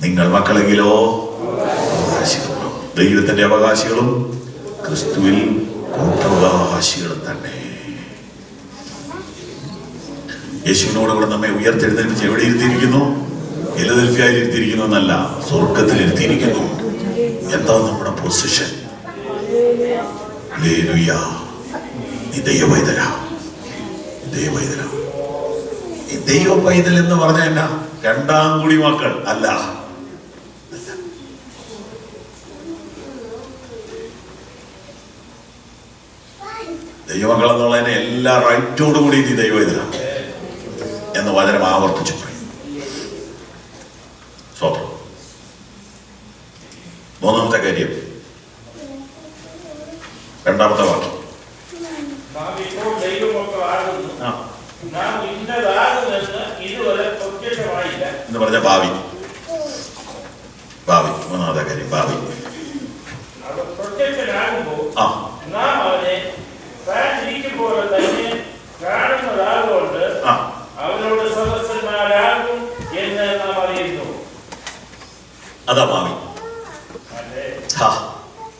നിങ്ങൾ മക്കളെങ്കിലോ ദൈവത്തിന്റെ അവകാശികളും ക്രിസ്തുവിൽ കൂട്ടവകാശികളും തന്നെ. യേശുവിനോടുകൂടെ നമ്മെ ഉയർത്തെഴുന്നേൽപ്പിച്ച് എവിടെ ഇരുത്തിയിരിക്കുന്നു? ഫിലദൽഫിയയിൽ ഇരുത്തിയിരിക്കുന്നു എന്നല്ല, സ്വർഗത്തിൽ ഇരുത്തിയിരിക്കുന്നു. എന്താ നമ്മുടെ പൊസിഷൻ? ഈ ദൈവവൈതല, ദൈവവൈതല. ഈ ദൈവവൈതൽ എന്ന് പറഞ്ഞാൽ എന്നാ? 2ാം കുടി മക്കൾ അല്ല. ദൈവമക്കൾ എന്നുള്ളതിനെ എല്ലാ റൈറ്റോടുകൂടി നീ ദൈവവൈതല എന്ന് വചനം ആവർത്തിച്ചു പറയും. സ്വന്തം 3ാമത്തെ കാര്യം, 2ാമത്തെ വാക്യം. എന്ന് പറഞ്ഞ ഭാവി. ഭാവി മൂന്നാമത്തെ കാര്യം ഭാവി. ആ അതാ ഭാവി.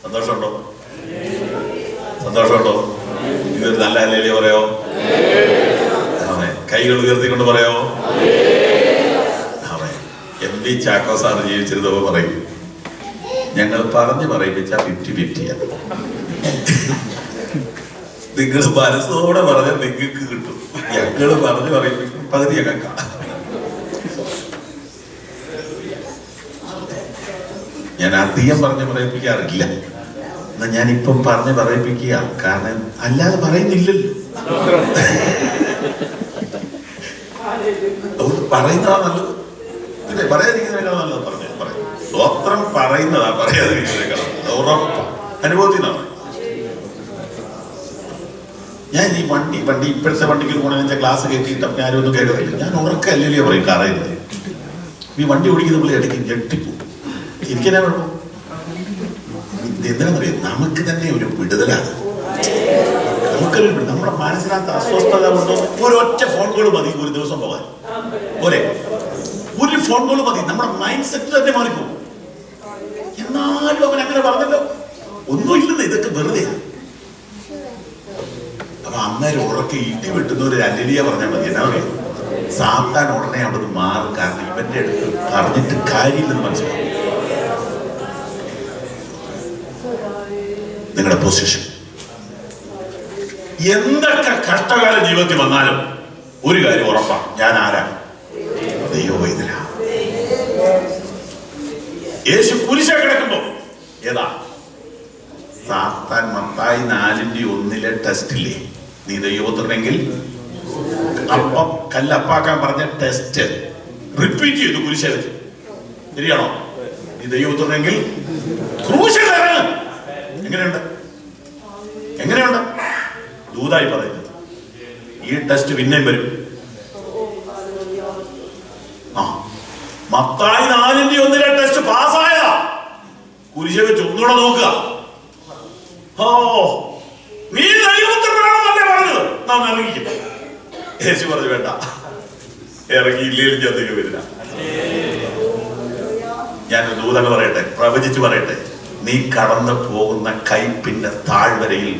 സന്തോഷമുണ്ടോ? സന്തോഷമുണ്ടോ? ഇതൊരു നല്ല അല്ലേ പറയോ? കൈകൾ ഉയർത്തിക്കൊണ്ട് പറയോ? എം.വി. ചാക്കോ സാറ് ജീവിച്ചിരുന്നപ്പോ പറയും, ഞങ്ങൾ പറഞ്ഞു പറയിപ്പിച്ച 50-50. നിങ്ങൾ മനസ്സോടെ പറഞ്ഞാൽ നിങ്ങൾക്ക് കിട്ടും, ഞങ്ങൾ പറഞ്ഞു പറയിപ്പിക്കും പകുതി ഞങ്ങൾക്ക്. ഞാൻ അധികം പറഞ്ഞു പറയിപ്പിക്കാറില്ല, എന്നാ ഞാനിപ്പം പറഞ്ഞു പറയിപ്പിക്കുക. കാരണം അല്ലാതെ പറയുന്നില്ലല്ലോ. പറയുന്നതാ നല്ലത്, പിന്നെ പറയാതിരിക്കുന്നതിനേക്കാൾ നല്ലത് പറയും. സ്വത്രം പറയുന്നതാ പറയാതിരിക്കുന്നതിനേക്കാൾ ഉറപ്പാ, അനുഭവത്തിനാണ്. ഞാൻ ഈ വണ്ടി ഇപ്പോഴത്തെ വണ്ടിക്ക് പോകണമെന്ന് ക്ലാസ് കയറ്റിയിട്ട് ഞാനും ഒന്നും കേൾക്കത്തില്ല. ഞാൻ ഉറക്കല്ലേ പറയും കാറയുന്നത്. ഈ വണ്ടി ഓടിക്കുന്ന പുള്ളി ഇടയ്ക്ക് ഞെട്ടിപ്പോ. എനിക്കെന്നാ കുഴപ്പം? എന്തിനാണെന്നറിയാം, നമുക്ക് തന്നെ ഒരു വിടുതലാണ്. നമുക്കൊരു നമ്മുടെ മനസ്സിനകത്ത് അസ്വസ്ഥത ഉണ്ടോ? ഒരൊറ്റ ഫോൺ കോൾ മതി ഒരു ദിവസം പോകാൻ. ഒരു ഫോൺ കോൾ മതി, നമ്മുടെ മൈൻഡ് സെറ്റ് തന്നെ മാറിപ്പോകും. എന്നാലും അവൻ അങ്ങനെ പറഞ്ഞല്ലോ, ഒന്നുമില്ലെന്ന്, ഇതൊക്കെ വെറുതെ. അപ്പൊ അന്നേരം ഉറക്കെ ഇടി വെട്ടുന്ന ഒരു അല്ലലിയ പറഞ്ഞാൽ മതി. എന്നാ പറയാ, സാത്താൻ ഉടനെ അവിടെ മാറും. കാരണം ഇവന്റെ അടുത്ത് പറഞ്ഞിട്ട് കാര്യമില്ലെന്ന് മനസ്സിലാവും. നിങ്ങളുടെ പൊസിഷൻ എന്തൊക്കെ കഷ്ടകാല ജീവിതത്തിൽ വന്നാലും ഒരു കാര്യം ഉറപ്പാണ്, ഞാൻ ആരാ? ദൈവവൈദ്യന. യേശു കുരിശ കിടക്കുമ്പോ ഏതാ? സാത്താൻ മത്തായി 4:1 ടെസ്റ്റില്ലേ, നീ ദൈവപുത്രനെങ്കിൽ അപ്പം കല്ലപ്പാക്കാൻ പറഞ്ഞ ടെസ്റ്റ് റിപ്പീറ്റ് ചെയ്തു കുരിശ വെച്ച്. ശരിയാണോ? നീ ദൈവപുത്രനെങ്കിൽ ക്രൂശിൽ ഇറങ്ങ്. എങ്ങനെയുണ്ട്? ദൂതായി പറയുന്നത്. ഈ ടെസ്റ്റ് പിന്നെയും വരും. മത്തായി 4:1 ടെസ്റ്റ് പാസ്സായതാ. കുരിശ വെച്ച് ഒന്നുകൂടെ നോക്കുക. ഓ, നീ ദൈവപുത്രനാണെന്നല്ലേ പറഞ്ഞത്, നാം ഇറങ്ങിക്കും. യേശു പറഞ്ഞു വേണ്ട, ഇറങ്ങിയില്ലേലും ഞാൻ ദൈവം വരില്ല. ഞാനൊരു ദൂതങ്ങൾ പറയട്ടെ, പ്രവചിച്ചു പറയട്ടെ, നീ കടന്നു പോകുന്ന കൈപ്പിന്റെ താഴ്വരയിൽ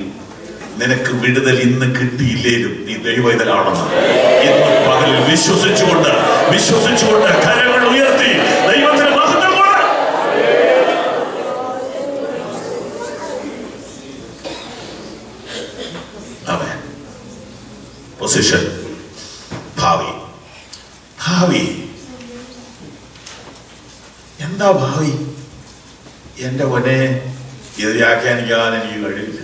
നിനക്ക് വിടുതൽ ഇന്ന് കിട്ടിയില്ലേലും നീ ദൈവവൈതലാണെന്ന് ഇന്ന് പകലിൽ വിശ്വസിച്ചുകൊണ്ട് കരങ്ങൾ ഉയർത്തി ദൈവത്തിന് മഹത്വം കൊടു. ആമേൻ. പൊസിഷൻ, ഭാവി. എന്താ ഭാവി? എന്റെ പൊന്നെ, ഇത് വ്യാഖ്യാനിക്കാൻ എനിക്ക് കഴിയില്ല.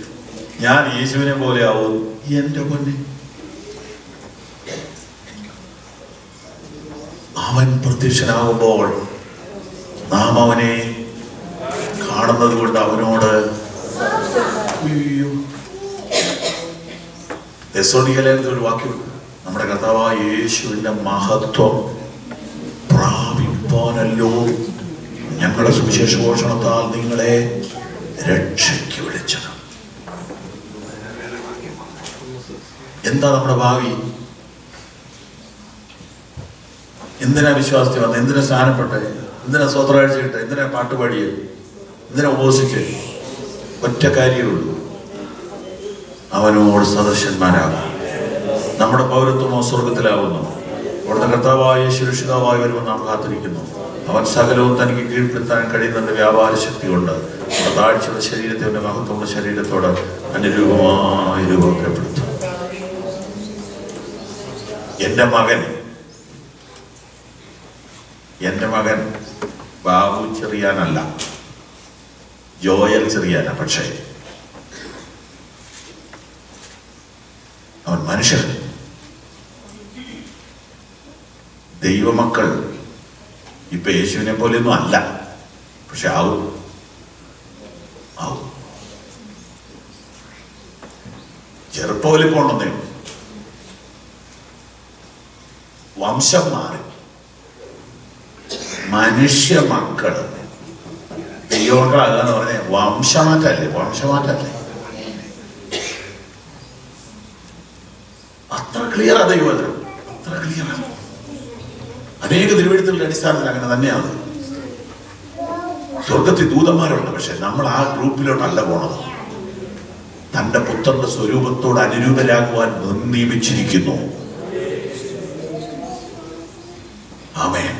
ഞാൻ യേശുവിനെ പോലെ ആവും. എന്റെ പൊന്നെ, അവൻ പ്രത്യക്ഷനാകുമ്പോൾ നാം അവനെ കാണുന്നത് കൊണ്ട് അവനോട് ഒരു വാക്യം, നമ്മുടെ കർത്താവായ യേശുവിന്റെ മഹത്വം പ്രാപിപ്പാനല്ലോ ഞങ്ങളുടെ സുവിശേഷ ഘോഷണത്താൽ നിങ്ങളെ രക്ഷയ്ക്ക് വിളിച്ചത്. എന്താ നമ്മുടെ ഭാവി? എന്തിനാ വിശ്വാസത്തിൽ വന്നത്? എന്തിനാ സ്ഥാനപ്പെട്ടെ? എന്തിനാ സ്വത്രാഴ്ച കിട്ടെ? എന്തിനാ പാട്ടുപാടിയെ? എന്തിനാ ഉപവസിച്ച്? ഒറ്റ കാര്യമേ ഉള്ളൂ, അവനോട് സദൃശന്മാരാകും. നമ്മുടെ പൗരത്വമോ സ്വർഗത്തിലാവുന്നു. അവിടുത്തെ കർത്താവായ സുരക്ഷിതാവായി വരുമ്പോൾ നാം കാത്തിരിക്കുന്നു. അവൻ സകലവും തനിക്ക് കീഴ്പ്പെടുത്താൻ കഴിയുന്നതിന്റെ വ്യാപാര ശക്തി കൊണ്ട് താഴ്ചയുടെ ശരീരത്തെ അവന്റെ മഹത്വമുള്ള ശരീരത്തോട് അനുരൂപമായി രൂപപ്പെടുത്തും. എന്റെ മകൻ ബാബു ചെറിയാനല്ല, ജോയൽ ചെറിയാന. പക്ഷേ അവൻ മനുഷ്യൻ. ദൈവമക്കൾ ഇപ്പൊ യേശുവിനെ പോലെയൊന്നും അല്ല, പക്ഷെ ആവും. ചെറുപ്പത്തിൽ പോകണമെന്നേ, വംശം മാറി. മനുഷ്യ മക്കള് ദൈവമക്കളാകാന്ന് പറഞ്ഞ വംശമാറ്റല്ലേ. അത്ര ക്ലിയറാ ദൈവവചനം, അത്ര ക്ലിയറാണ്. അനേക തിരുവെഴുത്തുകളുടെ അടിസ്ഥാനത്തിൽ അങ്ങനെ തന്നെയാണ്. സ്വർഗത്തിൽ ദൂതന്മാരുണ്ട്, പക്ഷെ നമ്മൾ ആ ഗ്രൂപ്പിലോട്ടല്ല പോണത്. തന്റെ പുത്രന്റെ സ്വരൂപത്തോട് അനുരൂപരാകുവാൻ നിയമിച്ചിരിക്കുന്നു. ആമേൻ.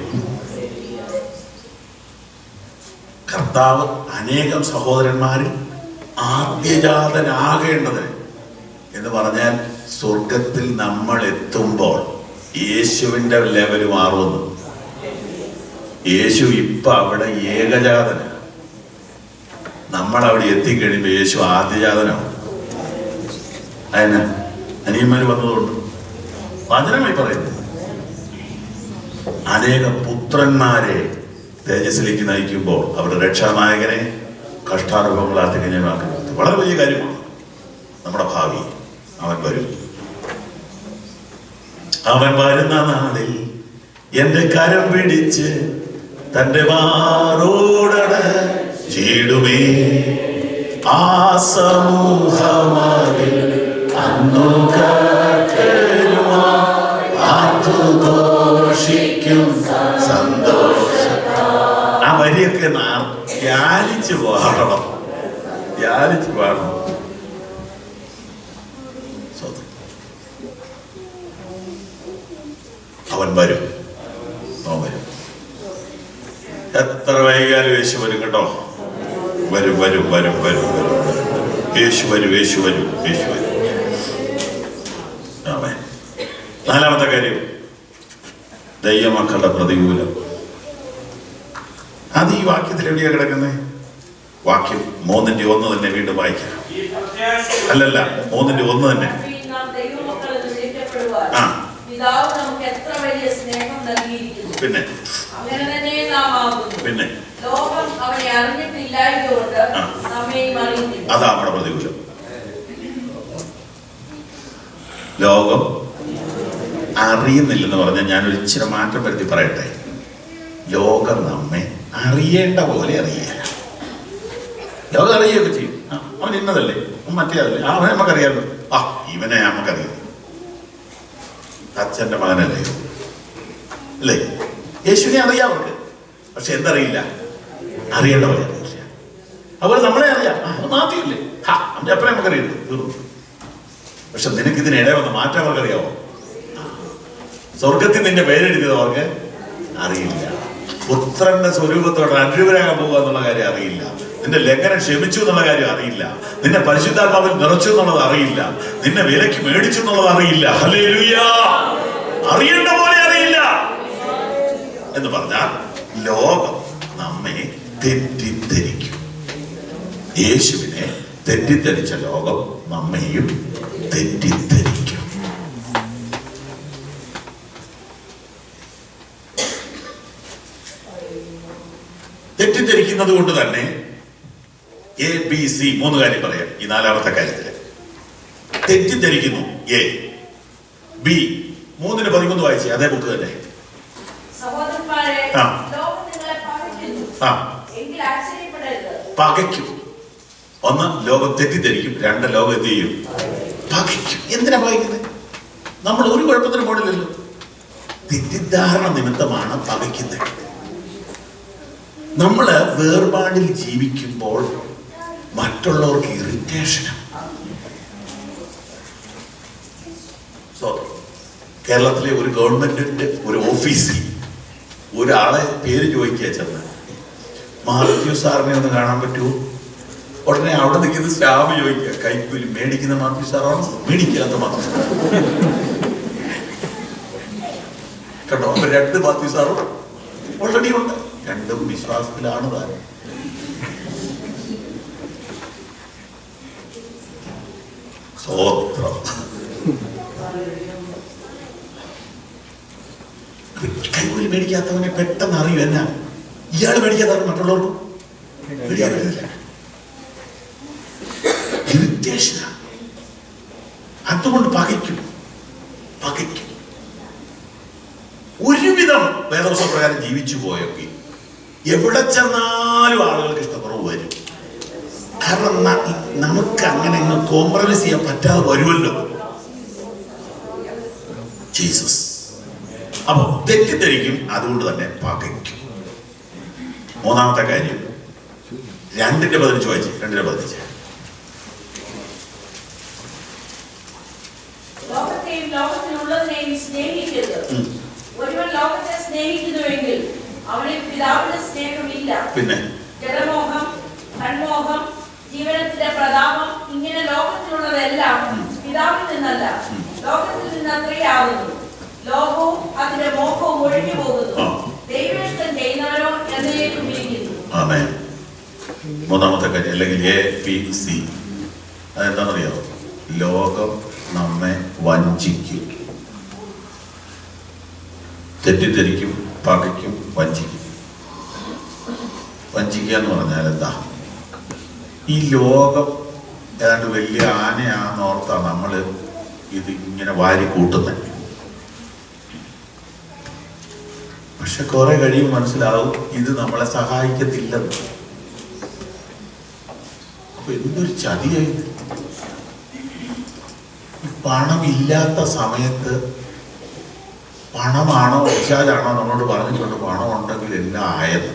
കർത്താവ് അനേകം സഹോദരന്മാരിൽ ആദ്യജാതനാകേണ്ടതിന് എന്ന് പറഞ്ഞാൽ സ്വർഗത്തിൽ നമ്മൾ എത്തുമ്പോൾ യേശുവിന്റെ ലെവൽ മാറുന്നു. യേശു ഇപ്പൊ അവിടെ ഏകജാതനാണ്. നമ്മൾ അവിടെ എത്തിക്കഴിയുമ്പോൾ യേശു ആദ്യജാതനാണ്. അതിന് അനിയന്മാര് വന്നതുകൊണ്ട് വചനമായി പറയുന്നു, അനേകം പുത്രന്മാരെ തേജസ്സിലേക്ക് നയിക്കുമ്പോൾ അവരുടെ രക്ഷാനായകനെ കഷ്ടാനുഭവങ്ങളാൽ തികഞ്ഞമാക്കുന്നത് വളരെ വലിയ കാര്യമാണ്. നമ്മുടെ ഭാവി അവൻ വരും. അവൻ വരുന്ന നാളിൽ എന്റെ കരം പിടിച്ച് തന്റെ മാറോടട ചീടുമേ ആ സമൂഹമാരിൽ അന്നു ഘോഷിക്കും സന്തോഷം. ആ വരിയൊക്കെ ധ്യാനിച്ചു പാടണം. അവൻ വരും. എത്ര വൈകാലും യേശു വരും കേട്ടോ. വരും. യേശു വരും. ആമേൻ. നാലാമത്തെ കാര്യം, ദൈവമക്കളുടെ പ്രതികൂലം. അത് ഈ വാക്യത്തിൽ എവിടെയാ കിടക്കുന്നത്? വാക്യം 3:1 തന്നെ വീണ്ടും വായിക്കാം. അല്ലല്ല, 3:1 തന്നെ. ആ, പിന്നെ അതാ നമ്മുടെ പ്രതികൂലം. ലോകം അറിയുന്നില്ലെന്ന് പറഞ്ഞാൽ ഞാനൊരു ഇച്ചിരി മാറ്റം വരുത്തി പറയട്ടെ. ലോകം നമ്മെ അറിയേണ്ട പോലെ അറിയില്ല. ലോകം അറിയുകയൊക്കെ ചെയ്യും. അവൻ ഇന്നതല്ലേ, മറ്റേ അതല്ലേ, അവനെ നമുക്കറിയാമല്ലോ. ഇവനെ നമുക്കറിയാം. അച്ഛന്റെ മകനല്ലേ അല്ലേ? യേശുവിനെ അറിയാവർക്ക്, പക്ഷെ എന്തറിയില്ല, അറിയേണ്ട പോലെ അറിയില്ല. അതുപോലെ നമ്മളെ അറിയാം. അത് മാറ്റിയില്ലേ, അവന്റെ അപ്പനെ നമുക്കറിയില്ല, തീർന്നു. പക്ഷെ നിനക്കിതിനിടെ വന്ന് മാറ്റം അവർക്കറിയാവോ? സ്വർഗത്തിൽ നിന്റെ പേരെഴുതിയത് അവർക്ക് അറിയില്ല. പുത്രന്റെ സ്വരൂപത്തോടെ അനുരൂപരാകാൻ പോകുക എന്നുള്ള കാര്യം അറിയില്ല. നിന്റെ ലംഘനം ക്ഷമിച്ചു എന്നുള്ള കാര്യം അറിയില്ല. നിന്നെ പരിശുദ്ധാത്മാവിൽ നിറച്ചു എന്നുള്ളത് അറിയില്ല. നിന്നെ വിലക്ക് മേടിച്ചു എന്നുള്ളത് അറിയില്ല. ഹല്ലേലൂയ. അറിയേണ്ട പോലെ അറിയില്ല എന്ന് പറഞ്ഞാൽ ലോകം നമ്മെ തെറ്റിദ്ധരിക്കും. യേശുവിനെ തെറ്റിദ്ധരിച്ച ലോകം നമ്മെയും തെറ്റിദ്ധരിക്കും. തെറ്റിദ്ധരിക്കുന്നത് കൊണ്ട് തന്നെ ABC 3 കാര്യം പറയാം. ഈ നാലാമത്തെ കാര്യത്തില് തെറ്റിദ്ധരിക്കുന്നു. B 3:13 വായിച്ചേ, അതേ ബുക്ക് തന്നെ. പകയ്ക്കും. ഒന്ന്, ലോകം തെറ്റിദ്ധരിക്കും. 2, ലോകം എന്ത് ചെയ്യും? പകയ്ക്കും. എന്തിനാ പകയ്ക്കുന്നത്? നമ്മൾ ഒരു കുഴപ്പത്തിന് പോണില്ലല്ലോ. തെറ്റിദ്ധാരണ നിമിത്തമാണ് പകയ്ക്കുന്നത്. നമ്മള് വേർപാടിൽ ജീവിക്കുമ്പോൾ മറ്റുള്ളവർക്ക് ഇറിറ്റേഷനാണ്. കേരളത്തിലെ ഒരു ഗവൺമെന്റിന്റെ ഒരു ഓഫീസിൽ ഒരാളെ പേര് ചോദിക്കുക ചെന്ന്, മാത്യു സാറിനെ ഒന്ന് കാണാൻ പറ്റുമോ? ഉടനെ അവിടെ നിൽക്കുന്ന സ്റ്റാഫ് ചോദിക്കുക, കൈക്കൂലി മേടിക്കുന്ന മാത്യു സാറാണോ മേടിക്കാത്ത മാത്യു സാർ? കേട്ടോ, അപ്പൊ 2 മാത്യു സാറും ഓൾറെഡി ഉണ്ട്. 2 വിശ്വാസത്തിലാണ് താൻ. സ്വോത്രം. കൈകൂലി മേടിക്കാത്തവനെ പെട്ടെന്ന് അറിയും. എന്നാ ഇയാൾ മേടിക്കാത്തവർ മറ്റുള്ളവർക്കും മേടിക്കാൻ പറ്റില്ല. ഇറിറ്റേഷനാണ്. അതുകൊണ്ട് പകയ്ക്കും. ഒരുവിധം വേദവസ പ്രകാരം ജീവിച്ചു പോയൊക്കെ എവിടെ ചെന്നാലും ആളുകൾക്ക് ഇഷ്ടക്കുറവ് വരും. കാരണം നമുക്ക് അങ്ങനെ കോംപ്രമൈസ് ചെയ്യാൻ പറ്റാതെ വരുമല്ലോ ജീസസ്. അപ്പൊ തെറ്റിദ്ധരിക്കും, അതുകൊണ്ട് തന്നെ പകയ്ക്കും. മൂന്നാമത്തെ കാര്യം 2:15 വായിച്ച് 2:15. ലോകത്തെയും ലോകത്തിലുള്ളതിനെയും സ്നേഹിക്കരുത്. ഒരുവൻ ലോകത്തെ സ്നേഹിക്കുന്നുവെങ്കിൽ അവന് പിതാവിന്റെ സ്നേഹമില്ല. പിന്നെ ജഡമോഹം, കൺമോഹം, ജീവനത്തിന്റെ പ്രതാപം, ഇങ്ങനെ ലോകത്തിലുള്ളതെല്ലാം പിതാവിൽ നിന്നല്ല, ലോകത്തിൽ നിന്നത്രയാകുന്നു. ലോകവും അതിന്റെ മോഹവും ഒഴിഞ്ഞു പോകുന്നു. ദൈവേഷ്ടം ചെയ്യുന്നവരോ എന്നേക്കും ഇരിക്കുന്നു. ആമേൻ. മൂന്നാമത്തെ കാര്യം, അല്ലെങ്കിൽ ABC, അതെന്താണെന്നറിയാമോ? ലോകം നമ്മെ വഞ്ചിക്കും, തെറ്റിദ്ധരിക്കും, പകയ്ക്കും, വഞ്ചിക്കും. വഞ്ചിക്കുക എന്ന് പറഞ്ഞാൽ എന്താ? ഈ ലോകം ഏതാണ്ട് വലിയ ആനയാണെന്നോർത്താണ് നമ്മൾ ഇത് ഇങ്ങനെ വാരി കൂട്ടുന്നത്. പക്ഷെ കുറെ കഴിയും മനസ്സിലാവും ഇത് നമ്മളെ സഹായിക്കത്തില്ലെന്ന്. അപ്പൊ എന്തൊരു ചതിയായി. പണമില്ലാത്ത സമയത്ത് പണമാണോ പിശാചാണോ നമ്മളോട് പറഞ്ഞിട്ടുണ്ട് പണം ഉണ്ടെങ്കിൽ എല്ലാം ആയത്.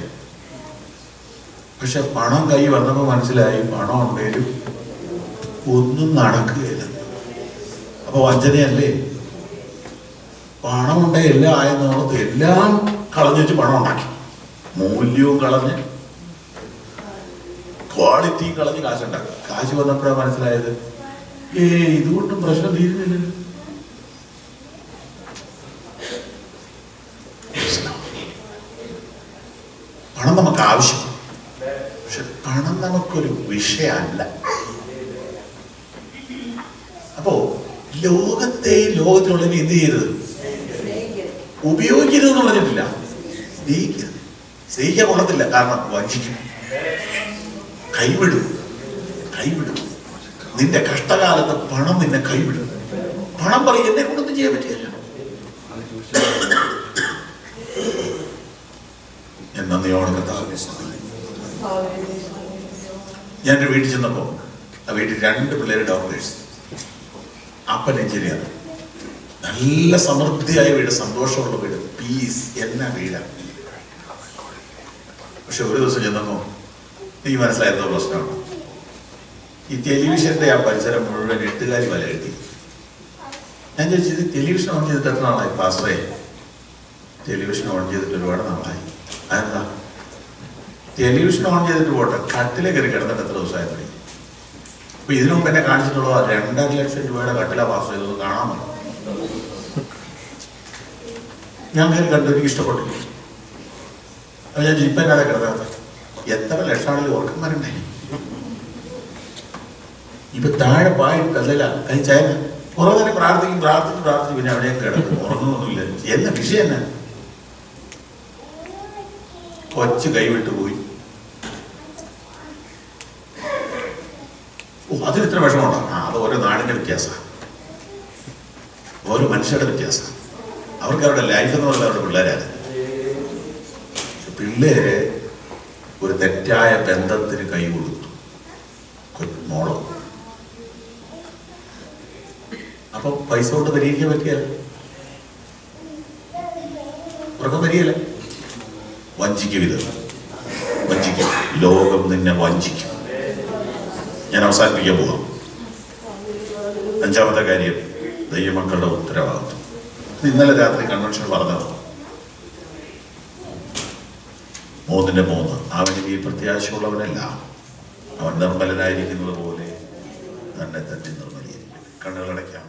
പക്ഷെ പണം കൈ വന്നപ്പോൾ മനസ്സിലായി പണം ഉണ്ടെങ്കിലും ഒന്നും നടക്കുകയില്ല. അപ്പൊ വഞ്ചനയല്ലേ? പണം ഉണ്ടെങ്കിൽ എല്ലാം ആയെന്നോർത്ത് എല്ലാം കളഞ്ഞു വെച്ച് പണം ഉണ്ടാക്കി, മൂല്യവും കളഞ്ഞ് ക്വാളിറ്റിയും കളഞ്ഞ് കാശുണ്ടാക്കി. കാശ് വന്നപ്പോഴാണ് മനസ്സിലായത് ഇതുകൊണ്ടും പ്രശ്നം തീരുന്നില്ലല്ലോ. പണം നമുക്ക് ആവശ്യം, പക്ഷെ പണം നമുക്കൊരു വിഷയമല്ല. അപ്പോ ലോകത്തെയും ലോകത്തിനുള്ളതിനെ എന്ത് ചെയ്യരുത്? ഉപയോഗിക്കരുത് എന്ന് പറഞ്ഞിട്ടില്ല, സ്നേഹിക്കരുത്. സ്നേഹിക്കാൻ കൊള്ളത്തില്ല, കാരണം വഞ്ചിക്കും, കൈവിടും. നിന്റെ കഷ്ടകാലത്ത് പണം നിന്നെ കൈവിടും. പണം പറയും എന്നെ കൊണ്ടൊന്നും ചെയ്യാൻ പറ്റില്ല. ഞാൻ എൻ്റെ വീട്ടിൽ ചെന്നപ്പോ ആ വീട്ടിൽ 2 പിള്ളേർ ഡോക്ടേഴ്സ്, അപ്പൻ എഞ്ചിനീയർ. നല്ല സമൃദ്ധിയായ വീട്, സന്തോഷമുള്ള വീട്, പീസ് എന്നാ വീടാണ്. പക്ഷെ ഒരു ദിവസം ചെന്നപ്പോ എനിക്ക് മനസ്സിലായിരുന്ന പ്രശ്നമാണ്. ഈ ടെലിവിഷന്റെ ആ പരിസരം മുഴുവൻ 8 വല എഴുതി. ഞാൻ ചോദിച്ചത് ടെലിവിഷൻ ഓൺ ചെയ്തിട്ട് എത്ര നാളായി പാസ്റ്ററേ? ടെലിവിഷൻ ഓൺ ചെയ്തിട്ട് ഒരുപാട് നാളായി. അതെന്താ? ടെലിവിഷൻ ഓൺ ചെയ്തിട്ട് പോട്ടെ, കട്ടിലെ കയറി കിടന്നിട്ട് എത്ര ദിവസമായി? അപ്പൊ ഇതിനു മുമ്പ് എന്നെ കാണിച്ചിട്ടുള്ള 2.5 ലക്ഷം രൂപയുടെ കട്ടില പാസ് ചെയ്തത് കാണാമോ? ഞാൻ കയറി കണ്ടു, എനിക്ക് ഇഷ്ടപ്പെട്ടില്ല. അപ്പൊ ഞാൻ ജിപ്പനാതെ കിടന്നത് എത്ര ലക്ഷമാണെങ്കിലും ഓർക്കന്മാരുണ്ടേ. ഇപ്പൊ താഴെ പായിട്ടല്ല കഴിച്ചായ കുറെ നേരം പ്രാർത്ഥിക്കും, പിന്നെ അവിടെ കിടക്കും, ഉറങ്ങുന്നൊന്നുമില്ല. എന്ന വിഷയം തന്നെ കൊച്ചു കൈവിട്ടു പോയി. അതിനിത്ര വിഷമമുണ്ടോ? അത് ഓരോ നാടിന്റെ വ്യത്യാസമാണ്, ഓരോ മനുഷ്യരുടെ വ്യത്യാസം. അവർക്ക് അവരുടെ ലൈഫ് എന്ന് പറയുന്നത് അവരുടെ പിള്ളേരാണ്. പിള്ളേര് ഒരു തെറ്റായ ബന്ധത്തിന് കൈ കൊടുത്തു, മോളോ. അപ്പൊ പൈസ കൊണ്ട് പരിഹരിക്കാൻ പറ്റിയല്ല, ഉറക്കം വരികയില്ല. വഞ്ചിക്കും, ലോകം നിന്നെ വഞ്ചിക്കും. ഞാൻ അവസാനിപ്പിക്കാൻ പോവാം. 5ാമത്തെ കാര്യം, ദൈവമക്കളുടെ ഉത്തരവാദിത്വം. ഇന്നലെ രാത്രി കൺവെൻഷൻ പറഞ്ഞത് 3:3. അവന് ഈ പ്രത്യാശയുള്ളവനല്ല, അവൻ നിർമ്മലനായിരിക്കുന്നത് പോലെ തന്നെ നിർമ്മലീകരിക്കും. കണ്ണുകളടയ്ക്കാം.